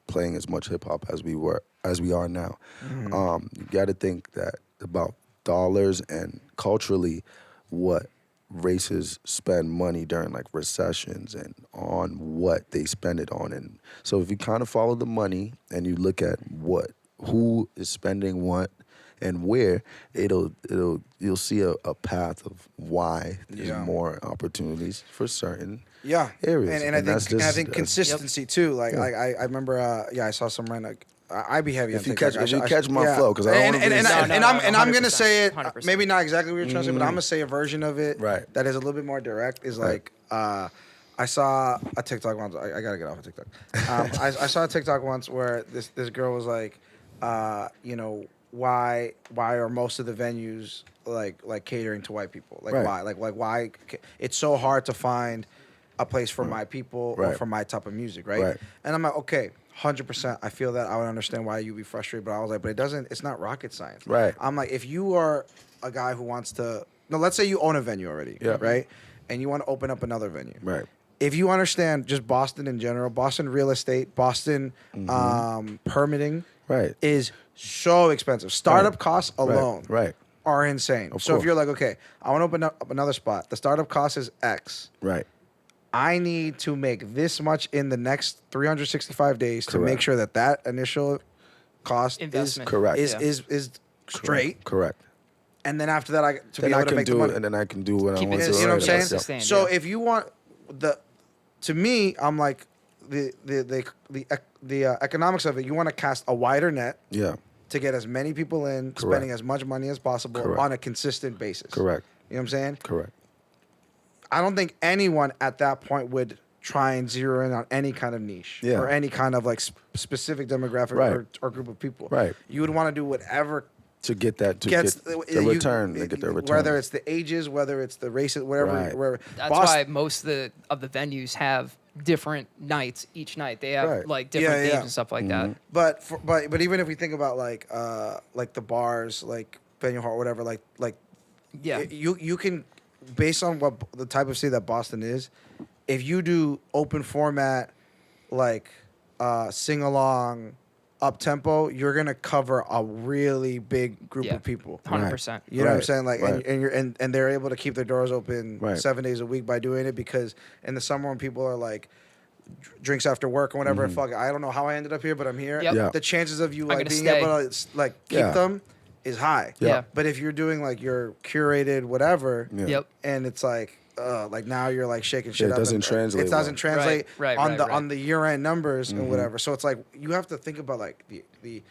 playing as much hip hop as we are now. You got to think that about dollars and culturally what races spend money during like recessions and on what they spend it on. And so if you kind of follow the money and you look at who is spending what and where, you'll see a path of why there's more opportunities for certain areas. And I think consistency too. Like I remember I saw some random. I be heavy. If you catch my flow, because I don't want to. And I'm gonna say it 100%. maybe not exactly what you're trying to say, but I'm gonna say a version of it that is a little bit more direct. Is like I saw a TikTok once. I gotta get off of TikTok. I saw a TikTok once where this girl was like, why are most of the venues like catering to white people? Like why it's so hard to find a place for my people or for my type of music, right? And I'm like, okay, 100%. I feel that. I would understand why you'd be frustrated, but I was like, but it's not rocket science. Right. I'm like, if you are a guy who wants to, let's say you own a venue already, right? And you want to open up another venue. Right. If you understand just Boston in general, Boston real estate, Boston permitting is so expensive. Startup costs alone are insane. So if you're like, okay, I want to open up another spot. The startup cost is X. Right. I need to make this much in the next 365 days to make sure that initial cost Investment. is straight. Correct. And then after that, I can make the money. And then I can do what I Keep want it- to. You know what I'm saying? Sustain, So if you want to me, I'm like the economics of it. You want to cast a wider net. Yeah. To get as many people in, spending as much money as possible on a consistent basis. Correct. You know what I'm saying? Correct. I don't think anyone at that point would try and zero in on any kind of niche or any kind of like specific demographic or group of people. Right. You would want to do whatever to get that get the return. To get their return. Whether it's the ages, whether it's the races, whatever. That's why most of the venues have different nights each night. They have like different themes and stuff like that. But even if we think about like the bars, like venue hall, whatever, you can, based on what the type of city that Boston is, if you do open format, like sing along, up tempo, you're gonna cover a really big group of people. 100%. You know what I'm saying? Like, and they're able to keep their doors open 7 days a week by doing it, because in the summer when people are like drinks after work or whatever, fuck, I don't know how I ended up here, but I'm here. The chances of you like being able to like keep them is high. But if you're doing like your curated whatever, and it's like now you're like shaking shit up. It doesn't translate. It doesn't translate on the year-end numbers and whatever. So it's like you have to think about like the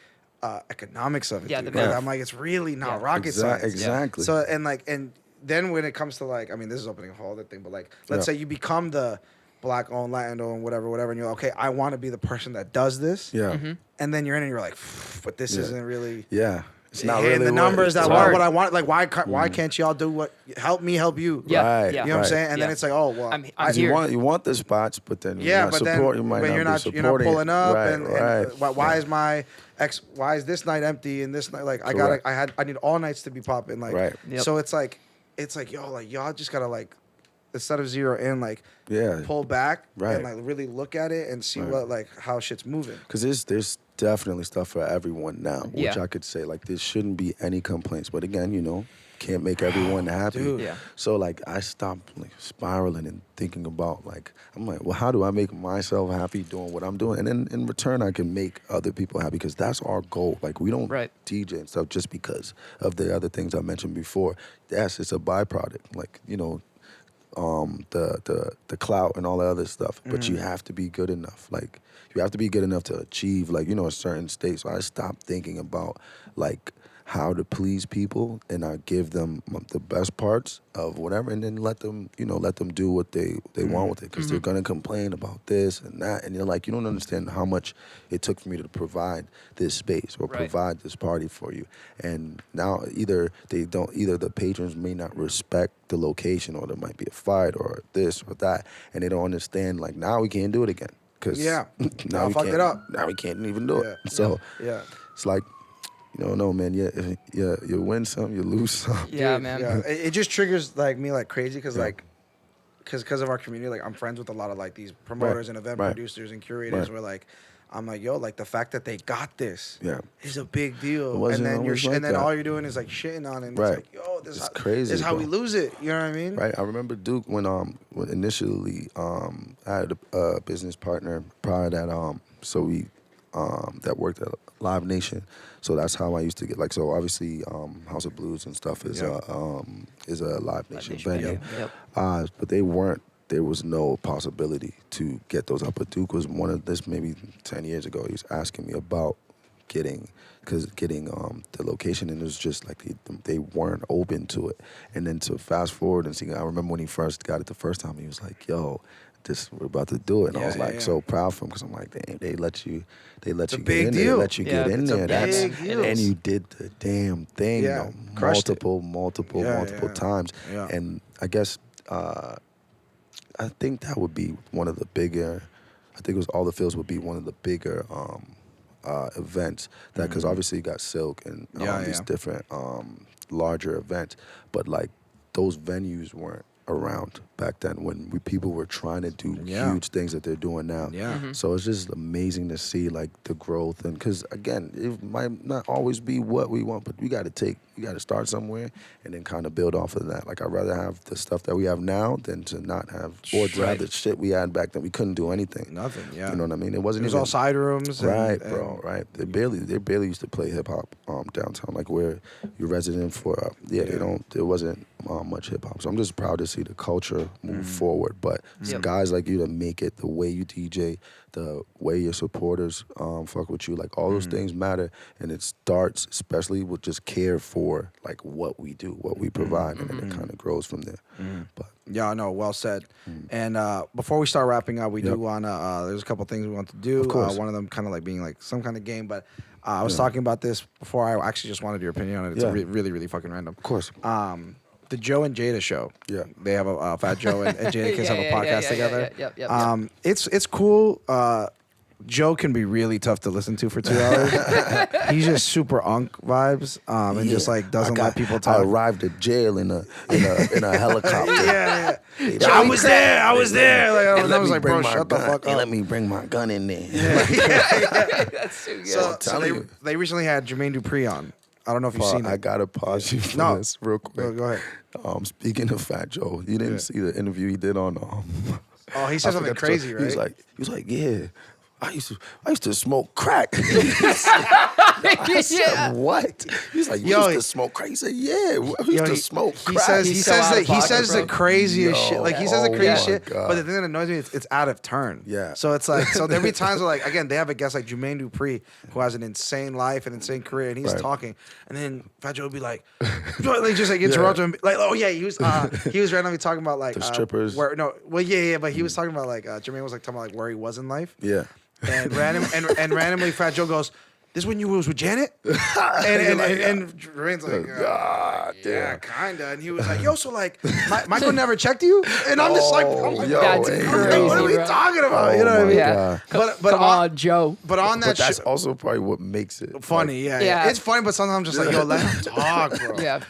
economics of it. Yeah, dude. I'm like, it's really not rocket science. Exactly. So and then when it comes to like, I mean, this is opening a whole other thing, but like, let's say you become the Black-owned, Latin-owned, whatever, and you're like, okay, I want to be the person that does this. And then you're in and you're like, but this isn't really. It's not hitting really the numbers that hard. what I want. Like, why can't y'all do what? Help me help you. Yeah. Right. You know what I'm saying? And then it's like, oh well, I'm You here. want the spots, but then you're not then you're not pulling up, and why is my why is this night empty and this night like I need all nights to be popping like so it's like yo, like y'all just gotta like, instead of zero in, like pull back and like really look at it and see what like how shit's moving. Because there's definitely stuff for everyone now, which I could say like there shouldn't be any complaints. But again, can't make everyone happy. Dude. So like I stopped like spiraling and thinking about like, I'm like, well, how do I make myself happy doing what I'm doing? And then in return I can make other people happy, because that's our goal. Like we don't DJ and stuff just because of the other things I mentioned before. Yes, it's a byproduct. Like, the clout and all the other stuff. But you have to be good enough. Like you have to be good enough to achieve like, a certain state. So I stopped thinking about like how to please people, and I give them the best parts of whatever, and then let them do what they want with it, because they're gonna complain about this and that, and you're like, you don't understand how much it took for me to provide this space or provide this party for you, and now either the patrons may not respect the location, or there might be a fight or this or that, and they don't understand, like, now we can't do it again, because now we fucked it up. Now we can't even do it. So it's like, you don't know, man. You win some, you lose some. Yeah, man. Yeah. It just triggers like me like crazy because because of our community. Like I'm friends with a lot of like these promoters and event producers and curators. Where like I'm like, yo, like the fact that they got this is a big deal. And then all you're doing is like shitting on it. And it's like, yo, this is crazy. This is how we lose it. You know what I mean? Right. I remember Duke when initially I had a business partner prior to that so we that worked at Live Nation. So that's how I used to get, like, so obviously House of Blues and stuff is a Live Nation venue. But there was no possibility to get those up. But Duke was one of this maybe 10 years ago. He was asking me about getting the location, and it was just like they weren't open to it. And then to fast forward and see, I remember when he first got it the first time, he was like, yo, we're about to do it, and I was like so proud for him, because I'm like, damn, they let you get in there, let you get in there, and you did the damn thing, multiple times, and I guess I think that would be one of the bigger. I think it was All the Fields would be one of the bigger events that, because obviously you got Silk and these different larger events, but like those venues weren't around back then when people were trying to do huge things that they're doing now. So it's just amazing to see like the growth, and because again, it might not always be what we want, but you got to start somewhere and then kind of build off of that. Like I'd rather have the stuff that we have now than to not have, or to have the shit we had back then. We couldn't do anything. Nothing. You know what I mean? It wasn't. It was all side rooms. Bro. Right. They barely used to play hip hop downtown, like where you're resident for. They don't. There wasn't much hip hop. So I'm just proud to see the culture move forward. But guys like you that make it, the way you DJ, the way your supporters fuck with you, like all those things matter, and it starts especially with just care for like what we do, what we provide, and then it kind of grows from there. But well said. And before we start wrapping up, we do want to. There's a couple things we want to do. One of them kind of like being like some kind of game, but I was talking about this before. I actually just wanted your opinion on it. It's really, really fucking random. Of course. The Joe and Jada show. Yeah, they have a Fat Joe and Jada Kiss have a podcast together. It's cool. Joe can be really tough to listen to for 2 hours. He's just super unk vibes, and just like doesn't let people talk. I arrived at jail in a helicopter. I was there. Like I was like, bro, shut the fuck up. They let me bring my gun in there. That's too good. So they recently had Jermaine Dupri on. I don't know if you've seen it. I gotta pause you for this real quick. Go ahead. Speaking of Fat Joe, you didn't see the interview he did on. He said something crazy, right? He was like, yeah. I used to smoke crack. I said, what? He's like, you used to smoke crack? He said, yeah, I used to smoke crack. He says the craziest shit. Like he says the craziest shit. But the thing that annoys me is it's out of turn. Yeah. So it's like, there'll be times where like, again, they have a guest like Jermaine Dupri who has an insane life and insane career, and he's talking, and then Fat Joe will be like just like interrupt him, like, oh yeah, he was randomly talking about like the strippers. But he was talking about like Jermaine was like talking about like where he was in life. Yeah. And randomly, Fat Joe goes, "This when you was with Janet?" and Jermaine's like, "Yeah, kinda." And he was like, "Yo, so like, Michael never checked you?" And I'm just like, "That's crazy, what are we talking about?" You know what I mean? Yeah. But come on, Joe. But on that, but that's also probably what makes it funny. Like, yeah, it's funny, but sometimes I'm just like, "Yo, let him talk, bro." Yeah.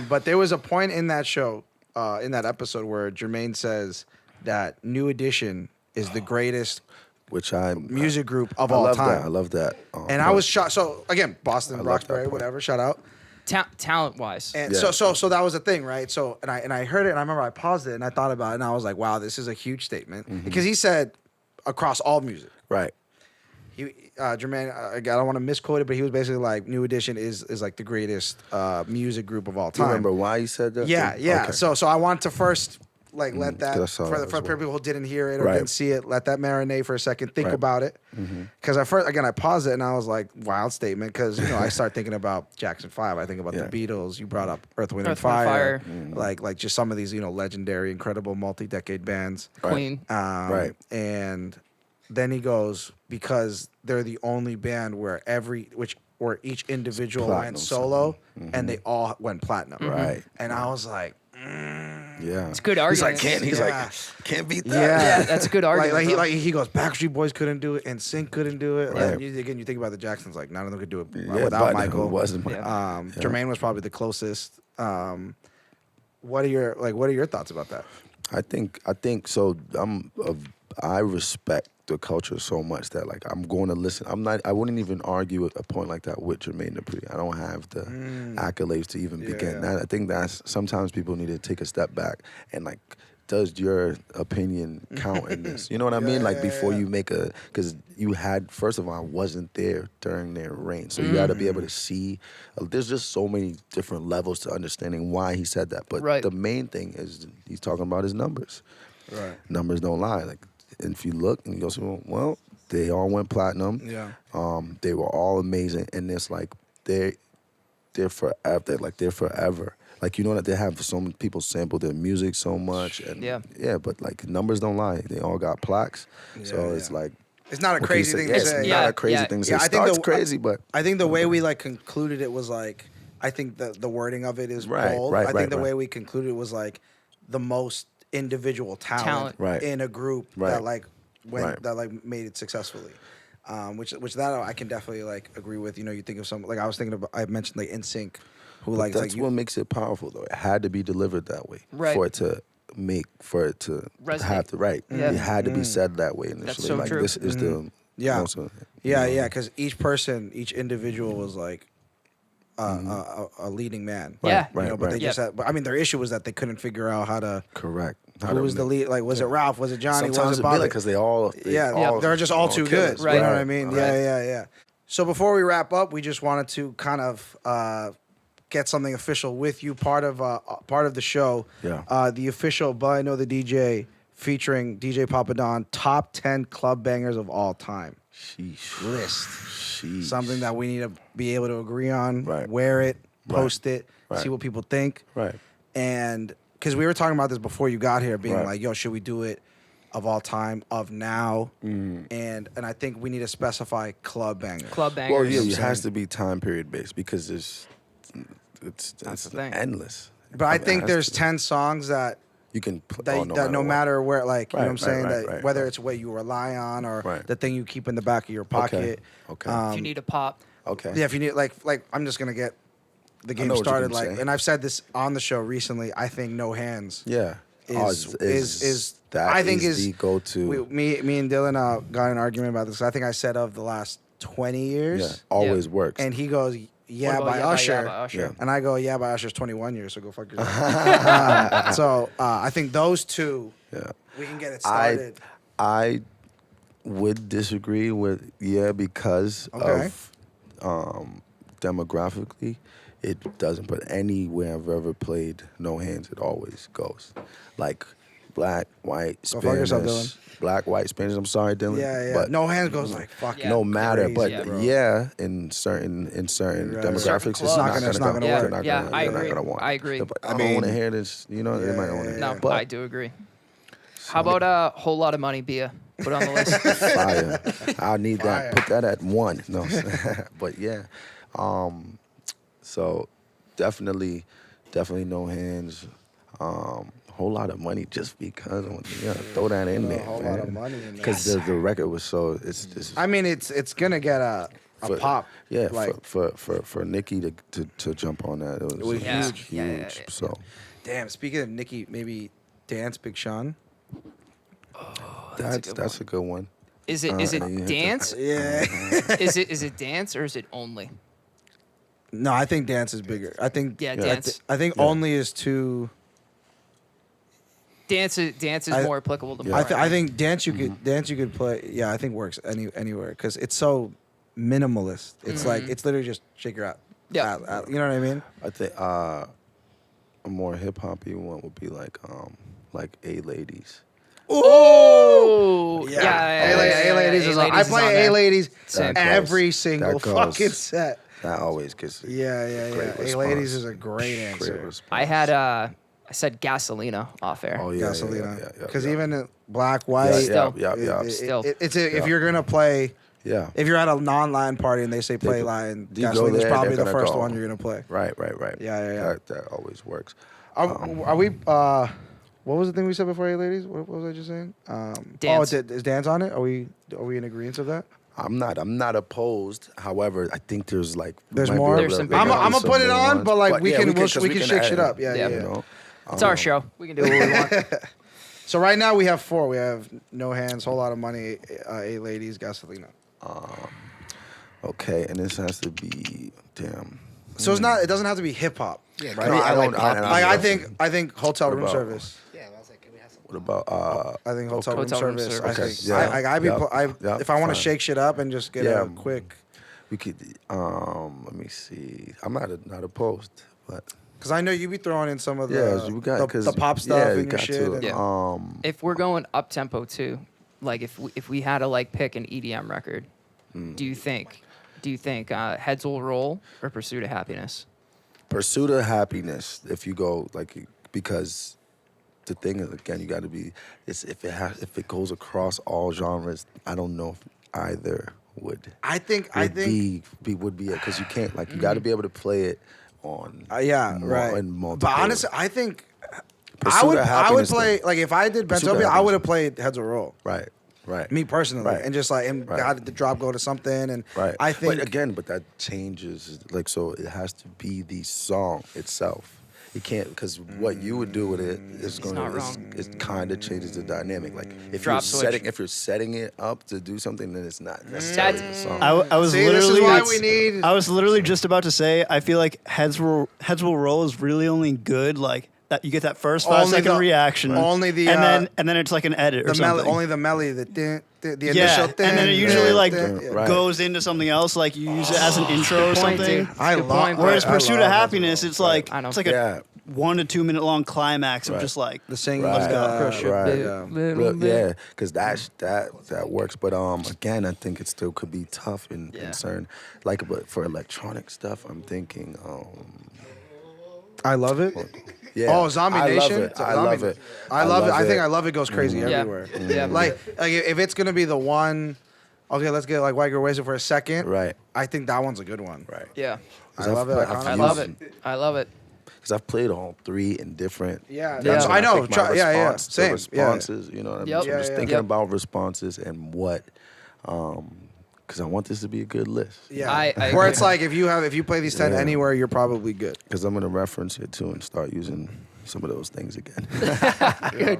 But there was a point in that show, in that episode, where Jermaine says that New Edition is the greatest. Music group of all time. I love that. And I was shocked. So again, Boston, Roxbury, whatever. Shout out. Talent wise. And so that was the thing, right? So and I heard it, and I remember I paused it and I thought about it, and I was like, wow, this is a huge statement because he said across all music. Right. Jermaine, I don't want to misquote it, but he was basically like, New Edition is like the greatest music group of all time. Do you remember why he said that? Yeah. Okay. So I want to first like let that I saw that as for well. people who didn't hear it or Right. didn't see it, let that marinate for a second. Think Right. about it. Because at first, again, I paused it and I was like, wild statement. Because I start thinking about Jackson 5. I think about Yeah. the Beatles. You brought up Earth, Wind, and Earth, Wind, and Fire. Fire. Like just some of these legendary, incredible multi-decade bands. Queen. Right. And then he goes, because they're the only band where where each individual Platinum went solo and they all went platinum. Right. And I was like, Yeah. It's good He's argument. Yeah. can't beat that. Yeah, that's a good argument. Like bro. he goes, Backstreet Boys couldn't do it, and Sync couldn't do it. Right. Like, you think about the Jacksons, like none of them could do it Yeah, without but Michael. it wasn't. Jermaine was probably the closest. What are your thoughts about that? I think so. I respect the culture so much that like I'm going to listen. I wouldn't even argue at a point like that with Jermaine Dupri. I don't have the accolades to even begin. Yeah. I think that's sometimes people need to take a step back and like, does your opinion count in this? You know what I mean? Like before you make because you had, first of all, I wasn't there during their reign. So you got to be able to see, there's just so many different levels to understanding why he said that. But Right. the main thing is he's talking about his numbers. Right. Numbers don't lie. Like, and if you look and you go, so, well, they all went platinum. Yeah. They were all amazing, and it's like they're forever. They're forever. Like, you know that they have so many people sample their music so much, and but like numbers don't lie. They all got plaques, so it's like It's not a what can you crazy say? thing Yeah, to it's say. not a crazy thing to say. Yeah, I It think starts the- crazy, but I think the way we like concluded it was like, I think the wording of it is Right, bold. right, I think right, the right. way we concluded was like the most individual talent, Right. in a group Right. that like went Right. that like made it successfully. Which that I can definitely like agree with. You think of some, like I was thinking about, I mentioned like NSYNC, who like that's like what makes it powerful, though. It had to be delivered that way Right. for it to Resonate. have to Yeah. It had to be said that way initially. so like true. this is the Yeah. most, yeah, because each individual was like a leading man. Yeah. Right, But they right. just had, but I mean, their issue was that they couldn't figure out how to. Correct. Who was the lead? Like, was it Ralph? Was it Johnny? Sometimes was it it'd be Bobby? like because they all They're just all too good. killers. Right. You know what I mean? Right. Yeah. So before we wrap up, we just wanted to kind of get something official with you. Part of the show. Yeah. The official But I Know the DJ featuring DJ Papadon top 10 club bangers of all time Sheesh. list. Sheesh. Something that we need to be able to agree on. Right. Wear it, post it, Right. see what people think. Right. And because we were talking about this before you got here, being Right. like, yo, should we do it of all time, of now? And I think we need to specify club bangers. Club bangers. Well, yeah, I'm it saying. has to be time period based because it's the thing. endless. But I mean, it think has there's to be. 10 songs that you can put no matter where, like, you know what I'm Right, saying? right, that right, whether right. it's what you rely on or Right. the thing you keep in the back of your pocket. Okay. If you need a pop. Okay. Yeah, if you need, like I'm just going to get the game know what you're started. gonna Like, say. and I've said this on the show recently, I think No Hands Yeah. is that I think is is the go-to. Me and Dylan got in an argument about this. I think I said of the last 20 years. Yeah, always works. And he goes, Yeah, What about by Yeah by Usher. Yeah by Usher? Yeah. And I go, Yeah, by Usher's 21 years, so go fuck yourself. So I think those two, Yeah. we can get it started. I would disagree with because Okay. of demographically, it doesn't. But anywhere I've ever played No Hands, it always goes. Like black, white, Go fuck yourself, Spanish, black, white, Spanish. I'm sorry, Dylan. Yeah. But No Hands goes like fucking Yeah. no matter, crazy, but bro. in certain Right. demographics, Certain it's not clubs. It's not gonna gonna work. work. They're not Yeah, gonna- I they're not agree. gonna want it. I agree. I don't want to hear this. You know, they might not want to hear. No, it. But I do agree. How about a whole lot of money, Bia? Put on the list. fire. I need Fire. that. Put that at 1. No, but yeah. So definitely No Hands. Whole lot of money just because throw that in there. A whole lot of money in there. Because the record was so it's just I mean, it's gonna get a pop. Yeah, like for Nicki to jump on that, it was Yeah. huge. Yeah, yeah, yeah. So damn. Speaking of Nicki, maybe Dance Big Sean. that's a good one. Is it yeah. dance? Yeah. Is it dance or is it only? No, I think dance is bigger. I think Yeah, dance. I think only is too. Dance is I- more applicable to Yeah. more. I think dance you could play. Yeah, I think works anywhere because it's so minimalist. It's like it's literally just shake your out. Yeah. You know what I mean? I think a more hip hoppy one would be like like A Ladies. Oh, A Ladies is on. I play A Ladies Sick. every single That goes. fucking set. That always gets Yeah. great A Ladies response. is a great answer. Great response. I had I said Gasolina off air. Oh yeah, Gasolina. Because yeah. even black, white, Still. Yeah. Still. if you're gonna play, Yeah. if you're at a non-line party and they say play line, You go Gasolina's there, probably they're the gonna first go. one you're gonna play. Right. Yeah. That always works. Are we? What was the thing we said before, A Ladies? What was I just saying? Dance. Is Dance on it? Are we in agreement of that? I'm not opposed. However, I think there's like There's might be more? able There's to- some there bigger might be I'm gonna some put it bigger on, ones. but like we yeah, can 'cause we can shake shit up. Yeah. You know? It's our show. We can do what we want. So right now we have 4. We have No Hands, Whole Lot of Money, A Ladies, Gasolina. Okay, and this has to be damn. So it's not. It doesn't have to be hip hop. Yeah, right? No, I like don't. pop Like I music. think hotel What room about- service. Yeah, I was like, can we have some? What about I think hotel room Hotel room service. service. I Okay, think yeah. if I want to fine. shake shit up and just get Yeah. a quick. we could? Let me see. I'm not opposed, but Because I know you be throwing in some of yeah, the we got because the pop stuff yeah, and we your got shit. to. and- Yeah. If we're going up tempo too, like if we had to like pick an EDM record, do you think Heads Will Roll or Pursuit of Happiness? Pursuit of Happiness. If you go like because the thing is again, you got to be. It's if it goes across all genres. I don't know if either would. I think would be it because you can't like you got to be able to play it on right. in multiple. But honestly, I think Pursuit I would of Happiness, play though. like if I did Pursuit of Bentopia, I Happiness. would have played Heads Will Roll. right Me personally, Right. and just like and Right. had the drop go to something, and right I think but again that changes like so it has to be the song itself. You can't because what you would do with it is going not to wrong. it kind of changes the dynamic. Like if Drop you're switch. setting it up to do something, then it's not necessarily the song. I was See, literally. this is why we need. I was literally just about to say. I feel like Heads Will Roll is really only good like that. You get that first 5-second reaction. only the, and then it's like an edit or the melody, something. only the melody, the yeah, initial and then it usually like Right. goes into something else. Like you use it as an intro or Good point, something. dude. I Good love- point. Whereas I Pursuit love of Heads Will Happiness, Roll. it's like I know. it's like Yeah. a 1 to 2 minute long climax of Right. just like the singing. Right. Crush your Right. bit, Yeah. little Look, bit. yeah, because that works. But again, I think it still could be tough in Yeah. certain like. But for electronic stuff, I'm thinking. I love it. Yeah. Oh, Zombie I Nation. Love it. I love it. I love it. I think I love it goes crazy Yeah. everywhere. Yeah. Like if it's gonna be the one, okay, let's get like White Girl Wasted for a second. Right. I think that one's a good one. Right. Yeah. I love it. I love it. I love it. Because I've played all 3 in different. Yeah, that's- I know. think my Yeah, response- the same. Yeah. responses, you know what I mean? Yep. So I'm just Yeah, thinking Yep. about responses and what, because I want this to be a good list. Yeah. I Where agree. it's like if you play these 10 Yeah. anywhere, you're probably good. Because I'm gonna reference it too and start using some of those things again.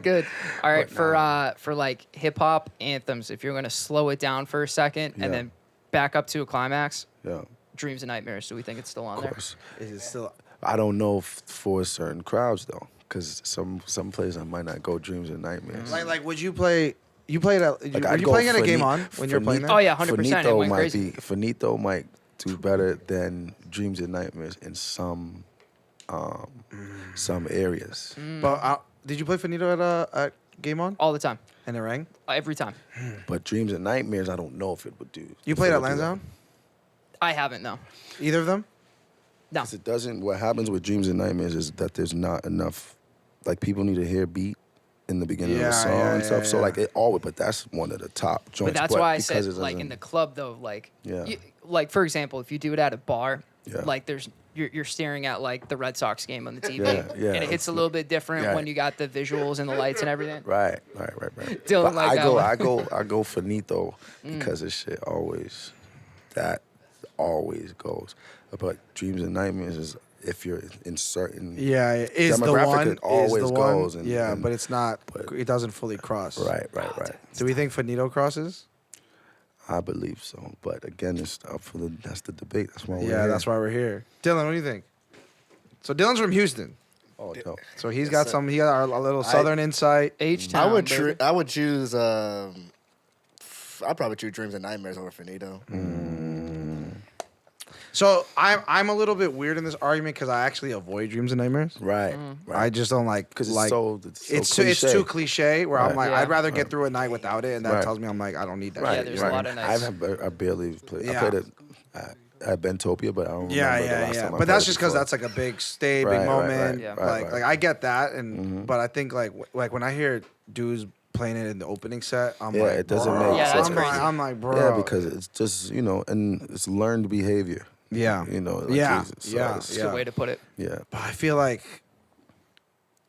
Good. All right, for like hip hop anthems, if you're gonna slow it down for a second and Yeah. then back up to a climax, Yeah, Dreams and Nightmares. Do we think it's still on of there? course. Is it still? I don't know for certain crowds though, because some places I might not go Dreams and Nightmares. Like would you play? You played at? Like, were I'd you go playing at a game Finito- on when you're playing Finito- that? Oh yeah, 100%. It Finito went might crazy. be Finito might do better than Dreams and Nightmares in some areas. But did you play Finito at Game On All the time, and it rang? every time. But Dreams and Nightmares, I don't know if it would do. You if played it at would do that. Lansdowne? I haven't no. Either of them? No. 'Cause it doesn't. What happens with Dreams and Nightmares is that there's not enough. Like people need to hear beat in the beginning of Yeah, the song yeah, and stuff. yeah, So yeah. like it always, but that's one of the top joints. But that's why I because said it like in doesn't- the club though, like Yeah. like for example, if you do it at a bar, Yeah. like you're staring at like the Red Sox game on the TV, Yeah, and it hits a little bit different Right. when you got the visuals and the lights and everything. Right. Dylan But like that one. I go Finito because this shit always goes. But Dreams and Nightmares is if you're in certain Yeah, it is the demographic, one. it always is the one. goes. And, yeah, and- but it's not. but- It doesn't fully cross. right. Do we think Finito crosses? I believe so. But again, it's up for that's the debate. That's why we're Yeah, here. that's why we're here. Dylan, what do you think? So Dylan's from Houston. Oh, dope. So he's got some. He got a little southern insight. H-Town, I would baby. I would choose. I'd probably choose Dreams and Nightmares over Finito. So I'm a little bit weird in this argument because I actually avoid dreams and nightmares. Right. I just don't like Because like it's it's too cliche. Where I'm Right. like, Yeah. I'd rather get through a night without it, and that Right. tells me I'm like, I don't need that. Right. Yeah, shit, there's you a know? lot of nights. I barely played. Yeah. I played it at Bentopia, but I don't Yeah, remember the yeah, last yeah. time I But that's played just it because before. that's like a big stay, Right, big right, moment. right, Yeah. right, Like right. I get that, and but I think like when I hear dudes playing it in the opening set, I'm Yeah, like, it doesn't bro. make Yeah, that's sense. crazy. I'm like, bro. Yeah, because it's just, and it's learned behavior. Yeah. You know, like Yeah, Jesus. So yeah, it's- That's a good way to put it. Yeah. But I feel like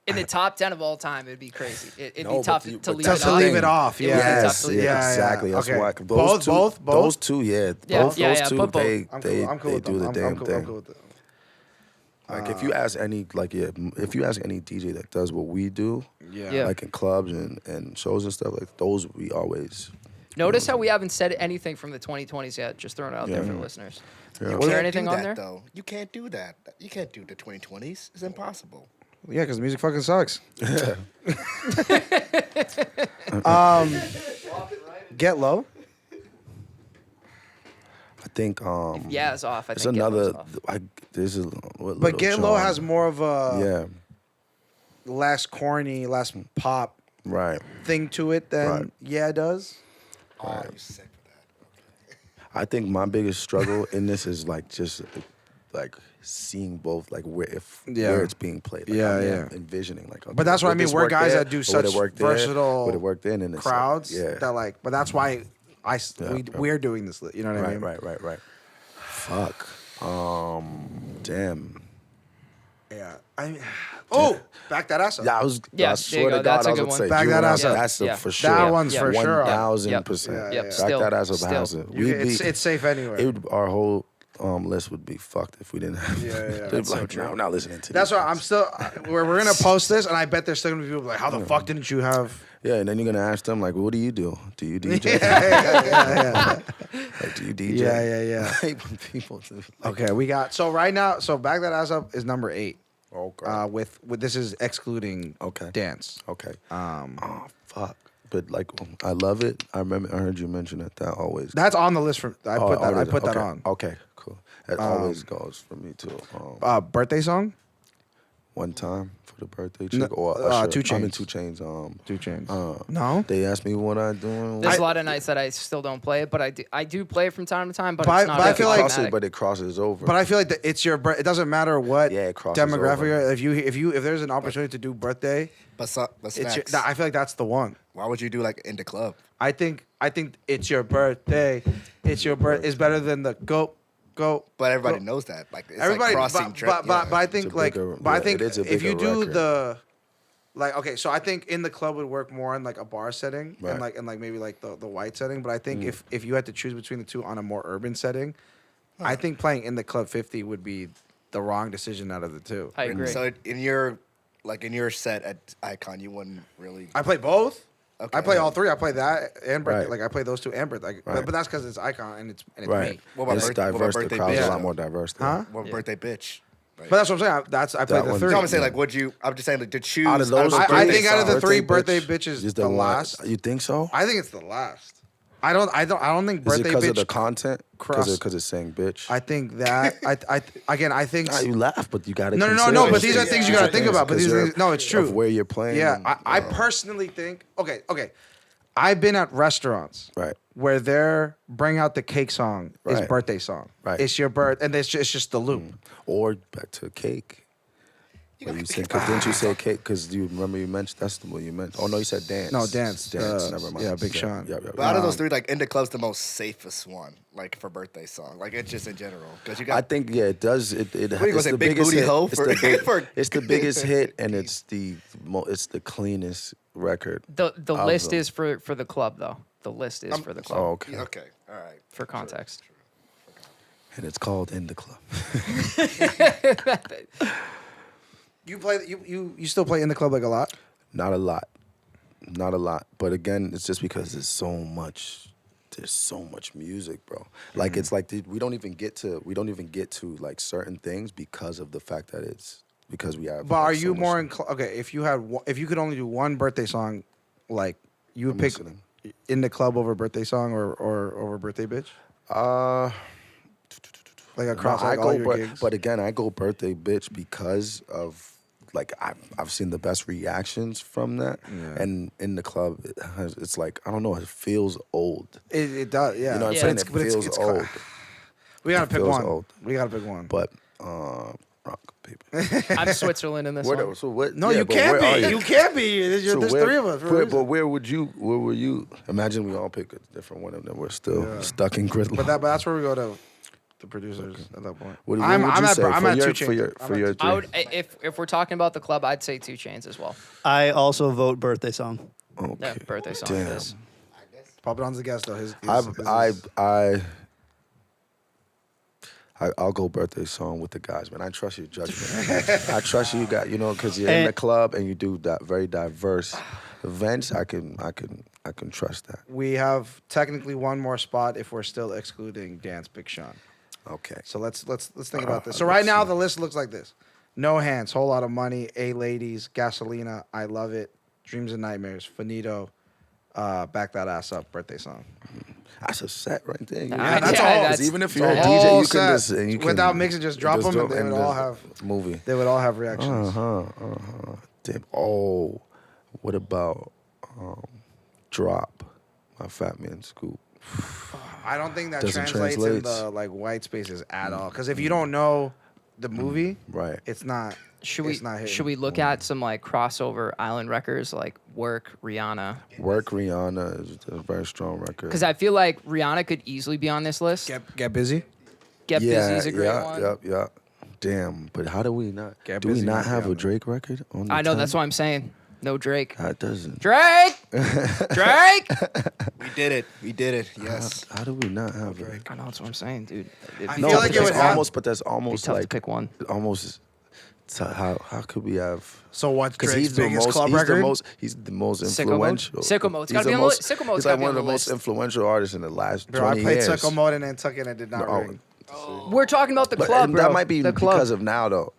In the top 10 of all time, it'd be crazy. It'd No, be tough but you- to but leave just it to off. leave it off. It Yeah, would be tough Yes, to leave it yeah, off. yeah. exactly. That's Okay. why. Both? Those two, yeah. Yeah, Both yeah, those yeah, two, put both. I'm they cool with do them. the damn I'm cool thing. with it. Like if you ask any, if you ask any DJ that does what we do, Yeah. like in clubs and shows and stuff, like those we always. Notice how we haven't said anything from the 2020s yet. Just throwing it out there for the listeners. Yeah. Is there anything on there? Though you can't do that. You can't do the 2020s. It's impossible. Yeah, because music fucking sucks. Get Low. I think Yeah, it's off. I it's think Get another. Low's off. This is But Get Low has more of a yeah, less corny, less pop right. thing to it than Right. Yeah does. Oh, you're sick for that. I think my biggest struggle in this is like just like seeing both like where it's being played. Like, Yeah, I'm yeah. envisioning like. Okay, But that's what I would mean. this We're work guys there? that do Or would such it work there? versatile Would it work then? And it's like, crowds yeah. that like. But that's why we're doing this. You know what I mean? Right. Fuck. Damn. Yeah. Back that ass up. Yeah, I was. Yeah, I there swear you to go. God, That's I a was good gonna one. say Back that Juvenile, ass up. That's Yeah. for sure. That one's for sure. 1000%. Yep. Yeah. Yep. Back that ass up. Still. 1000. It's safe anywhere. Our whole list would be fucked if we didn't have. Yeah, They'd that's be like, no, I'm not listening to. That's these why I'm guys." still. We're gonna post this, and I bet there's still gonna be people like, "How the fuck didn't you have?" Yeah, and then you're gonna ask them like, "What do you do? Do you DJ? Like, do you DJ?" Yeah. Like, when people do, like, Okay, we got so right now. So Back That Ass Up is number 8. Okay. With this is excluding Okay. dance. Okay. Oh fuck. But like, I love it. I heard you mention it. That always. That's on the list for. I put that. I put that okay. on. Okay, cool. That always goes for me too. Birthday song. One time for the birthday No, chick or Usher. 2 I'm in Chainz. 2 Chainz. 2 Chainz. No. They asked me what I do. There's a lot of nights that I still don't play it, but I do play it from time to time. But But it's not. I really feel like- automatic. But it crosses over. But I feel like it's your. It doesn't matter what Yeah, it crosses demographic. over. you're- If there's an opportunity to do birthday, But it's. Your, Snax, I feel like that's the one. why would you do like in the club? I think it's your birthday. It's your birth. It's better than the go. But everybody go. knows that. Like it's Everybody, like crossing. but I think It's a like, bigger- but I yeah, think it is a if you bigger do record. the, like, okay, so I think in the club would work more in like a bar setting Right. and like maybe like the white setting. But I think if you had to choose between the two on a more urban setting, I think playing in the club 50 would be the wrong decision out of the two. I agree. So in your set at Icon, you wouldn't really. I play both. Okay. I play all three. I play that and birthday. Right. Like I play those two and birthday. Like, Right. but that's because it's Icon and it's right. me. What about It's what about diverse. The birthday crowd's bitch? a lot more diverse. There. Huh? What birthday bitch? Right. But that's what I'm saying. I played the one- three. No, I'm saying like, would you? I'm just saying like to choose. Out of those, I birthday think out of the songs. three, birthday bitch is the one- last. You think so? I think it's the last. I don't think Is it birthday because of the bitch. content? cross- Because it's saying bitch. I think that I think. Nah, you laugh, but you gotta. No. consider But these are it. things you gotta think about. But Because these you're- things, no, it's true. Of where you're playing. Yeah, and, I personally think. Okay. I've been at restaurants Right. where their bring out the cake song is Right. birthday song. Right. It's your birth, and it's just the loop. Or back to cake. But you said, cause didn't you say cake? Because you remember you mentioned that's the one you mentioned. Oh no, you said dance. No, dance. Dance. Never mind. yeah, Big Sean. Yeah. But out of those three, like in the club's the most safest one, like for birthday song. Like it's just in general because you got. I think it does. It you gonna it's say, the Big biggest Booty hit. Hoe It's for- the big- for- it's the biggest hit, and it's the cleanest record. The of list them. is for the club though. The list is for the club. Oh, okay. Okay, all right. For context. And it's called In the Club. You play. You still play in the club like a lot. Not a lot. But again, it's just because there's so much music, bro. Like it's like we don't even get to like certain things because of the fact that it's because we have. But like, are so you much- more okay? If you could only do one birthday song, like you would I'm pick listening. in the club over birthday song or over birthday bitch. Like across No, like all your gigs? but again, I go birthday bitch because of like I've seen the best reactions from that, and in the club it's like I don't know, it feels old. It does, yeah. You know what I'm Yeah. saying? But It feels old. We gotta It pick feels one. old. We gotta pick one. But rock paper. I'm Switzerland in this one. So what? No, yeah, you but can't where are be. You can't be. There's three of us. But where were you? Imagine we all pick a different one, and then we're still stuck in gridlock. But that's where we go to the producers at that point. What would I'm you say I'm at 2 for Chainz. your I'm at three? I would, if we're talking about the club, I'd say 2 Chainz as well. I also vote birthday song. Okay. Yeah, birthday song. Damn. It is. Papadon's the guest though. I'll go birthday song with the guys, man. I trust your judgment. I trust you got, because you're in And- the club and you do that very diverse events. I can trust that. We have technically one more spot if we're still excluding Dance Big Sean. Okay. So let's think about this. So right now the list looks like this: No Hands, Whole Lot of Money, A Ladies, Gasolina, I Love It, Dreams and Nightmares, Finito, Back That Ass Up, birthday song. That's a set right there. Yeah, that's all. that's- Even if It's you're a a DJ, whole you set. can just and you can, Without mixing, just drop them, and they would all have movie. They would all have reactions. Damn. Oh, what about Drop? My Fat Man Scoop. I don't think that Doesn't translates in translate. the like white spaces at all. Because if you don't know the movie, Right. it's not. Should it's not hitting. we look at some like crossover island records like Work, Rihanna? Work Rihanna is a very strong record. Because I feel like Rihanna could easily be on this list. Get busy. Get Busy is a great one. Yeah. Damn, but how do we not? Get do we Busy not might be have on a there. Drake record on the I know, 10? that's what I'm saying. No Drake. That doesn't. Drake! Drake! We did it. We did it. Yes. How do we not have Drake? I know, that's what I'm saying, dude. It'd I be feel tough like to it pick would one. have- But that's It'd be almost tough to like pick one. almost. So how could we have? So what's Because Drake's he's the biggest most. club He's record? the most. He's the most Sicko Mode? influential. Sicko Mode's He's gotta be the on the most- list. Sicko Mode's He's gotta like be one on of the the most list. influential artists in the last Bro, 20 I played years. Sicko Mode in Nantucket and it did not No, ring. We're talking about the But club, and bro. that might be the club. because of now, though.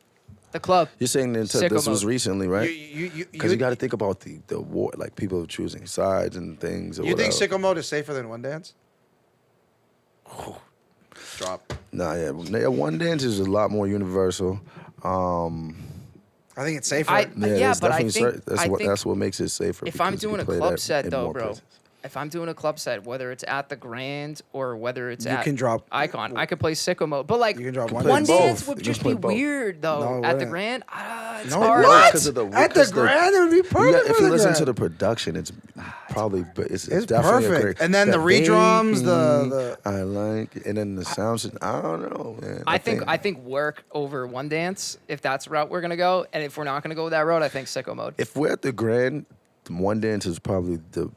The club. You're saying that Sicko this was Mode. recently, right? You Because you got to think about the war, like people choosing sides and things. Or You think whatever. Sicko Mode is safer than One Dance? Drop. Nah, yeah. One Dance is a lot more universal. I think it's safer. I- Yeah, Yeah, there's but I definitely think- that's I what think that's what makes it safer. If I'm because you doing a can play club that set, in though, more bro. places. If I'm doing a club set, whether it's at the Grand or whether it's You at can drop- Icon, I could play Sicko Mode. But like You can drop One One Dance. Dance Both. would You just can be play both. weird though. No, it at the wouldn't. Grand, it's No, hard. what? Because of the At the Grand, it would be You perfect. got- if for you the listen Grand. to the production, it's probably it's It's definitely perfect. a great. And then the that re-drums, baby, the- I like, and then the sounds. I don't know, man. I think Work over One Dance, if that's the route we're gonna go, and if we're not gonna go that route, I think Sicko Mode. if we're at the Grand, One Dance is probably the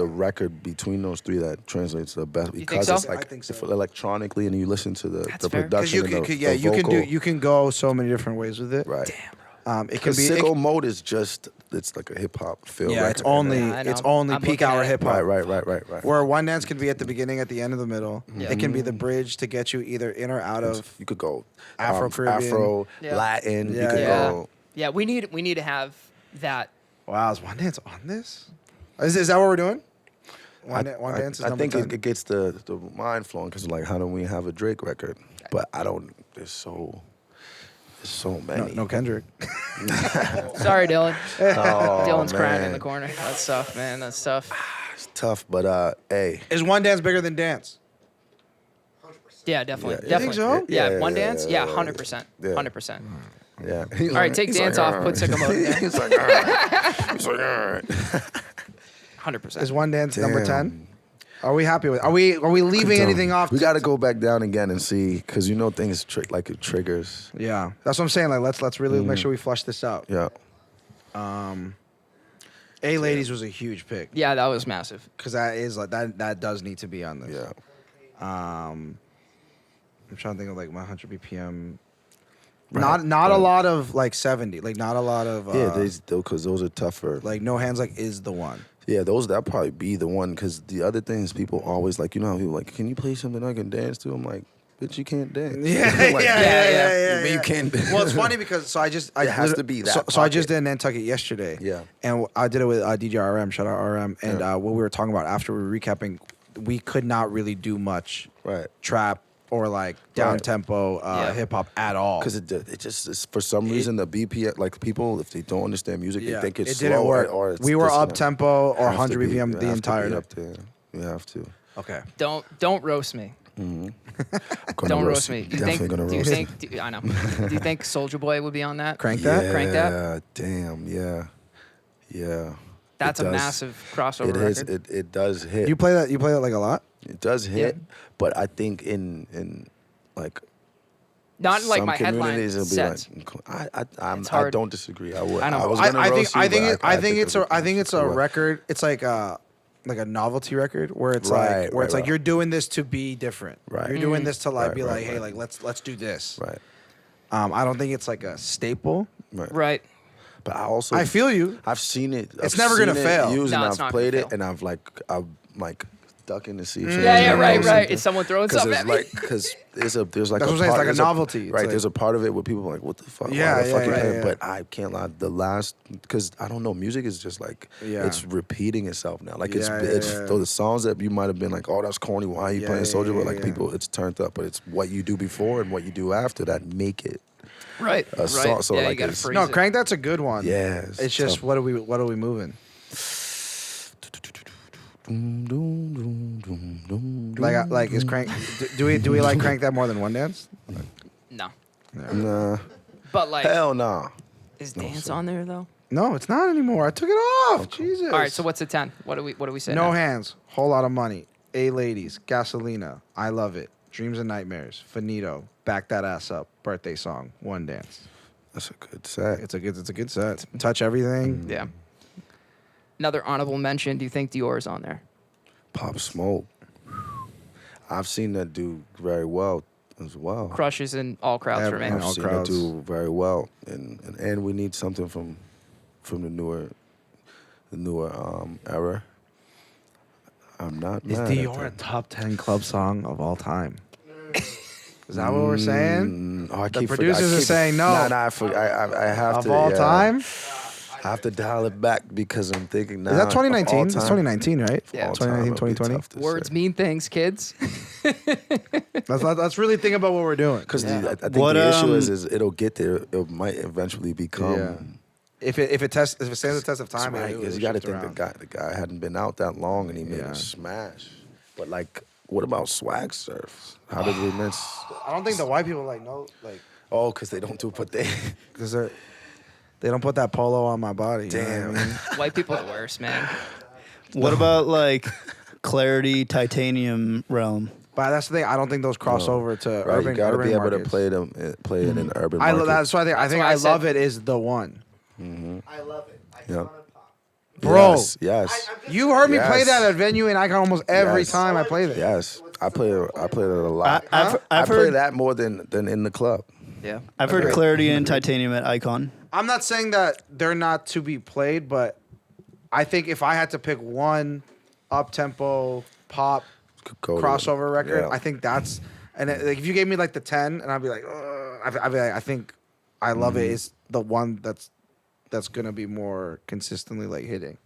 record between those three that translates the best think because so? it's I like think so. if electronically and you listen to the That's fair. 'Cause Because production. you can, and the vocal, you can go so many different ways with it. right. It can Because be. Sicko Mode is just it's like a hip hop feel. Yeah, record, it's only Yeah, I know. it's only I'm peak looking hour at it. hip hop. Right. Where One Dance can be at the beginning, at the end, of the middle. Yeah. It can be the bridge to get you either in or out of. You could go Afro-Caribbean. Afro, Yeah. Latin. Yeah, you could Yeah, go. yeah. We need to have that. Wow, is One Dance on this? Is that what we're doing? One Dance is I number think 10. it gets the mind flowing because like how do we have a Drake record? But I don't. There's so many. No Kendrick. Sorry, Dylan. Oh, Dylan's crying in man. the corner. That's tough, man. That's tough. It's tough, but hey. Is One Dance bigger than Dance? Yeah, definitely. Yeah, Definitely. think so? Yeah, Yeah, One yeah, Dance. yeah, Yeah, yeah, 100%. yeah. 100%. Yeah. All right, take dance off, put Sicko Mode in there. He's like, all right. He's like, all right. 100%. Is One Dance number Damn. 10? Are we happy with? Are we leaving anything off? We got to go back down again and see because you know things like it triggers. Yeah, that's what I'm saying. Like let's really make sure we flush this out. Yeah. A Ladies was a huge pick Yeah, that was massive. because that is like that does need to be on this. Yeah. I'm trying to think of like my 100 BPM. Right, Not a right. lot of like 70. Like not a lot of. Yeah, because those are tougher. like No Hands like is the one. Yeah, that'll probably be the one because the other things people always like, you know how people like, can you play something I can dance to? I'm like, bitch, you can't dance. Yeah, Like, yeah. You can't dance. Well, it's funny because I It has to be that So I just pocket. did Nantucket yesterday. Yeah. and I did it with DJ RM. Shout out RM. And Yeah. what we were talking about after we were recapping, we could not really do much Right. trap or like down tempo hip hop at all. Because it just is, for some reason the BPM, like people, if they don't understand music, they think it's it slow didn't work. or it's We were this, up tempo or 100 BPM the entire day. day. Up there. You have to. Okay. Don't roast me. Don't roast me. Do you think? Definitely gonna Do you roast think? I know. Do you think Soulja Boy would be on that? Crank that? Crank that? Yeah, damn, yeah. That's It a does. massive crossover It is. record. It does hit. You play that like a lot? It does hit, Yeah. but I think in like Not in like some my headline communities, it'll be sets. like I It's hard. don't disagree. I would. I know. I was I gonna roast you, but I think it's it'll be a cool. record. It's like a novelty record where it's Right, like right. you're doing this to be different. Right. You're doing this to like Right, be right, like, hey, right. like let's do this. Right. I don't think it's like a staple. Right. But I also I feel you. I've seen it. It's I've never gonna seen it fail. used No, and it's I've not played gonna it, fail. and I'm like ducking to see. If Yeah, right. Is someone throwing something at me? Because there's like That's a what I'm saying, it's part, like a there's novelty. It's right? like- There's a part of it where people are like, what the fuck? Yeah, Why the fuck you yeah, playing? yeah. But I can't lie. The last, because I don't know, music is just like it's repeating itself now. Like it's Yeah. the songs that you might have been like, oh, that's corny. Why are you playing Soulja? But like yeah. people, it's turned up. But it's what you do before and what you do after that make it. Right. A song, so yeah, like you gotta it's- freeze No, it. Crank that's a good one. Yeah, It's just tough. what are we moving? Like is Crank? Do we like Crank that more than One Dance? No. Nah, But like, hell nah. is dance on there though? No, it's not anymore. I took it off. Jesus. All right. So what's a 10? What do we say? No now? Hands, Whole Lot of Money, A Ladies, Gasolina, I Love It, Dreams and Nightmares, Finito, Back That Ass Up, Birthday Song, One Dance. That's a good set. It's a good set. Touch Everything. Yeah. Another honorable mention. Do you think Dior's on there? Pop Smoke. I've seen that do very well as well. Crushes in all crowds for me. Everyone. I've all seen crowds. it do very well, and we need something from the newer era. I'm not Is mad at Dior a that. top 10 club song of all time? Is that what we're saying? Oh, I The keep producers are saying no. Nah, I have Of to. all yeah. time? I have to dial it back because I'm thinking now. Is that of all 2019? It's time- 2019, right? Yeah. all time, 2019, it'll be 2020. tough to Words say. mean things, kids. Let's really think about what we're doing. Because I think What, the issue is it'll get there. It might eventually become. Yeah. If it stands the test of time, Right, because you got to think the guy hadn't been out that long and he made Yeah. a smash. But like, what about Swag Surf? How did we miss? I don't think the white people know Oh, because they don't do, but they. because they don't put that polo on my body. you know what I Damn. mean? White people are the worst, man. What about like Clarity, Titanium realm? But that's the thing. I don't think those cross over to Right, urban. you got to urban be able markets. to play it in urban I markets. that's why I think why I I said- love it is the one. I love it. I Yeah. want to pop. Bro. Yes. You heard me play Yes. that at venue and Icon almost every Yes. time I play that. Yes. I play it a lot. I've I play heard that more than in the club. Yeah. I've heard Clarity and Titanium at Icon. I'm not saying that they're not to be played, but I think if I had to pick one up-tempo pop Go to- crossover record, yeah. I think that's and like, if you gave me like the 10 and I'd be like, I'd be like, I think I Love It is the one that's gonna be more consistently like hitting.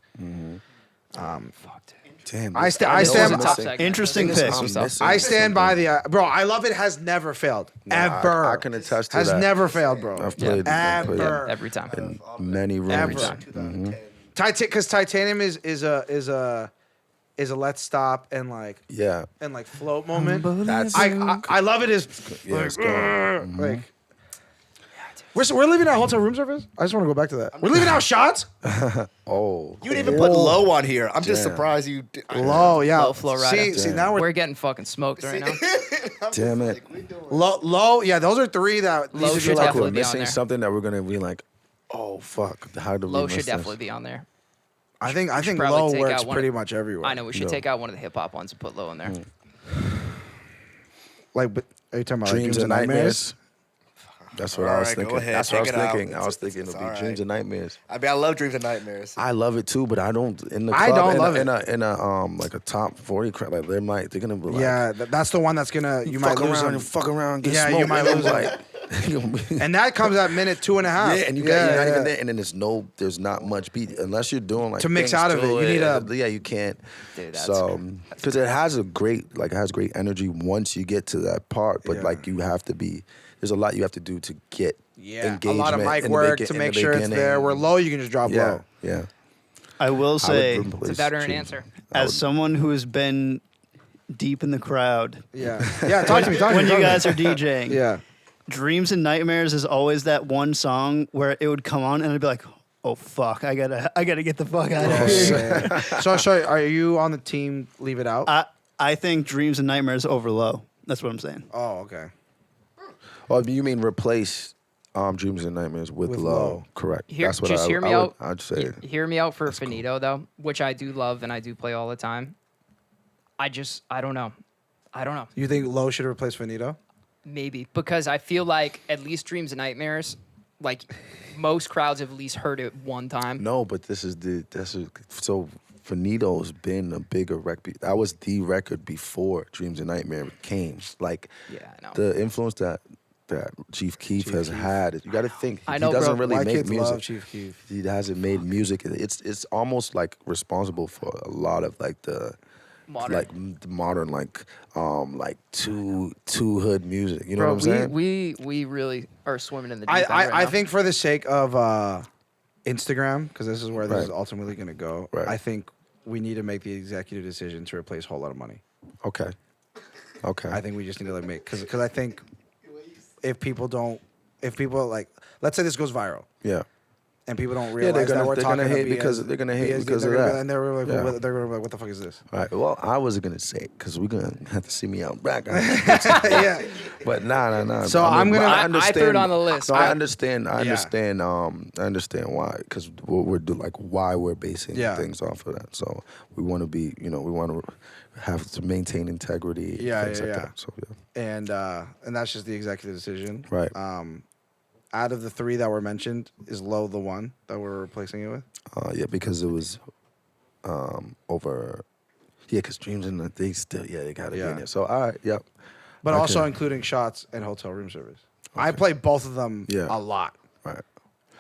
Damn. I stand. This was a tough missing. segment. Interesting This was pick. some stuff. missing I stand by the bro. I Love It has never failed. Ever. I can attest to has that. never failed, bro. I've played, I've played Ever. Every time. in many rooms. Ever. Because Titanium is a let's stop and like Yeah. float moment. That's I Love It is yeah, it's going. like. We're leaving out hotel room service. I just want to go back to that. We're leaving out shots. Oh. You didn't even put low on here. I'm just Damn. surprised you did. Low, yeah. Low flow rider. See, now We're getting fucking smoked right now. Damn it. low. Yeah, those are three that Low these should are like definitely We're be on missing there. something that we're gonna be like, oh fuck, how do we Low miss should this? definitely be on there. I think probably low take works out one pretty of- much everywhere. I know we should take out one of the hip hop ones and put low in there. Like, but are you talking about Dreams like, and Nightmares. That's what I was Alright, go thinking. ahead, That's what I was take it out. thinking. I was It's- thinking it's it'll be alright. Dreams and Nightmares. I mean, I love Dreams and Nightmares. I love it too, but I don't in the I club don't love in a like a top 40 crowd. Like they're gonna be like, Yeah, that's the one that's gonna you might fuck lose around them. and fuck around, and get Yeah, smoked. you might And I'm lose them. like, And that comes at minute 2.5. Yeah, and you're not even there, and then there's not much beat unless you're doing like to mix things out of it. to You need a you can't. Dude, that's So because it has great energy once you get to that part, but like there's a lot you have to do to get a engagement. lot of mic in the work begin- to in make the sure it's beginning. there. Where low, you can just drop low. Yeah. I will say, It's a veteran answer. as someone who has been deep in the crowd, Yeah. Talk to me. when you guys are DJing, Yeah. Dreams and Nightmares is always that one song where it would come on and I'd be like, oh fuck, I gotta get the fuck out of here. So are you on the team? Leave it out. I think Dreams and Nightmares over Low. That's what I'm saying. Oh, okay. Oh, you mean replace Dreams and Nightmares with With Low? Low. Correct. Hear That's what me out. I'd say. Hear me out for Finito though, which I do love and I do play all the time. I don't know. You think low should replace Finito? Maybe because I feel like at least Dreams and Nightmares, like most crowds have at least heard it one time. No, but so Finito's been a bigger record. That was the record before Dreams and Nightmare came. Like Yeah, I know. the influence that Chief Keef has had. You got to think I know, he doesn't bro. really White make kids music. love Chief Keef. He hasn't made music. It's almost like responsible for a lot of like the modern like two hood music. You know Bro, what I'm saying? we really are swimming in the deep end right I now. think for the sake of Instagram, because this is where this is Right. ultimately going to go, Right. I think we need to make the executive decision to replace Whole Lot of Money. Okay. I think we just need to make, because I think if people like, let's say this goes viral, Yeah. and people don't they're realize gonna- that we're they're talking gonna hate to because- BS, they're gonna hate BS, because they're of gonna- that. and they're like, Yeah. they're gonna be like, what the fuck is this? All right. Well, I wasn't gonna say it because we're gonna have to see me out back. Yeah. But nah. So I'm gonna- I threw it on the list. No, I I- understand. I understand why. Because we're why we're basing Yeah. things off of that. So we want to be, we want to have to maintain integrity. Things like that. So And that's just the executive decision. Right. Out of the three that were mentioned, is Low the one that we're replacing it with? yeah, because it was over. Yeah, because Dreams and they still they got to be in there. So all right, yep. But Okay. also including shots and hotel room service. I play both of them a lot. Right.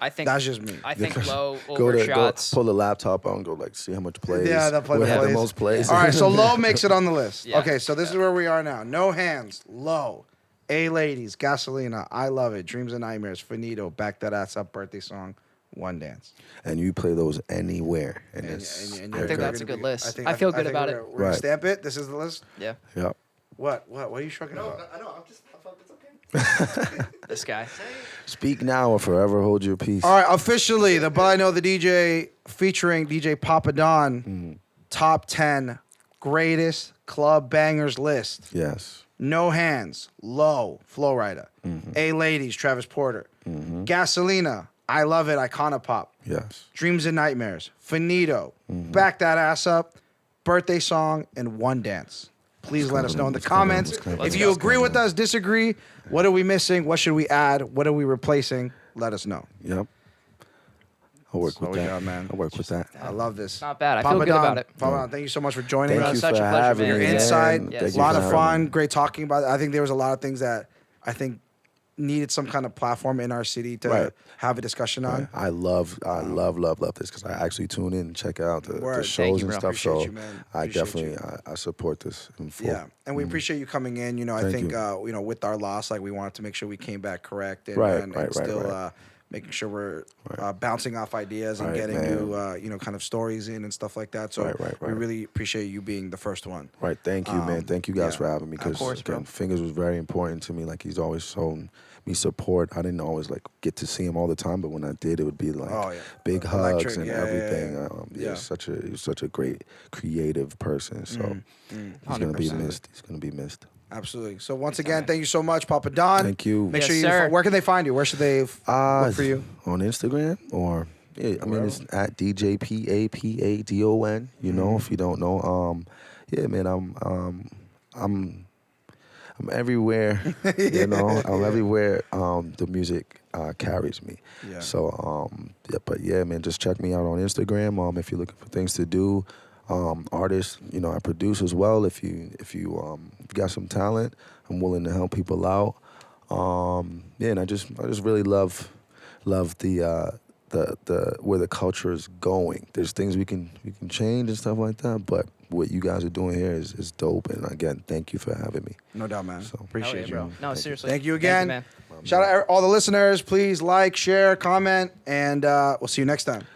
I think That's just me. I think Low Go over go shots. pull the laptop out and go see how much plays. Yeah, they'll play We'll the have the plays. most plays. All right, so Low makes it on the list. Yeah. Okay, so this is where we are now. No Hands, Low, A Ladies, Gasolina, I Love It, Dreams and Nightmares, Finito, Back That Ass Up, Birthday Song, One Dance. And you play those anywhere in this. I think you're that's a gonna good list. think- I feel think good about we're it. gonna- We're going Right. to stamp it. This is the list. Yeah, Yep. What are you shrugging about? I know. It's okay. this guy. Speak now or forever hold your peace. All right, officially, the But I Know the DJ featuring DJ Papadon, top 10 greatest club bangers list. Yes. No Hands, Low, Flowrider. A Ladies, Travis Porter. Gasolina, I Love It, Iconopop. Yes. Dreams and Nightmares, Finito, Back That Ass Up, Birthday Song, and One Dance. Please let us know in the comments. If you agree with us, disagree, what are we missing? What should we add? What are we replacing? Let us know. Yep. I'll work with we that. got, man. I'll work with that. I love this. Not bad. I feel good about it. Papadon, thank you so much for joining Thank us. you Such for a pleasure, having man. me. Your man. insight, Yes. Thank a you lot for of having fun, me. great talking about it. I think there was a lot of things that I think needed some kind of platform in our city to Right. have a discussion on. I love this because I actually tune in and check out the Word. Thank shows you, and bro. stuff. Appreciate So you, man. I Appreciate definitely you. I support this in full. Yeah, and we appreciate you coming in. I Thank think you. with our loss, like we wanted to make sure we came back correct and, Right, and right, still right. making sure we're bouncing off ideas and Right, getting man. new kind of stories in and stuff like that. So Right, we right. really appreciate you being the first one. Right. Thank you, man. Thank you guys yeah. for having me. Of Because course, bro. Fingers was very important to me. Like he's always shown me support. I didn't always get to see him all the time, but when I did, it would be big hugs Electric, and yeah, everything. yeah. He was such a great creative person. So he's gonna be 100%. missed. He's gonna be missed. Absolutely. So once again, thank you so much, Papa Don. Thank you. Make Yes, sure sir. where can they find you? Where should they look for you? On Instagram or it's at DJ Papadon. You know, if you don't know, man, I'm everywhere. I'm everywhere. The music carries me. Yeah. So man, just check me out on Instagram. If you're looking for things to do, artists, I produce as well. If you got some talent, I'm willing to help people out. Yeah, and I just really love the where the culture is going. There's things we can change and stuff like that, but what you guys are doing here is dope. And again, thank you for having me. No doubt, man. So, Appreciate Hell yeah, you. bro. No, seriously. Thank you again. man. Shout out all the listeners. Please like, share, comment, and we'll see you next time.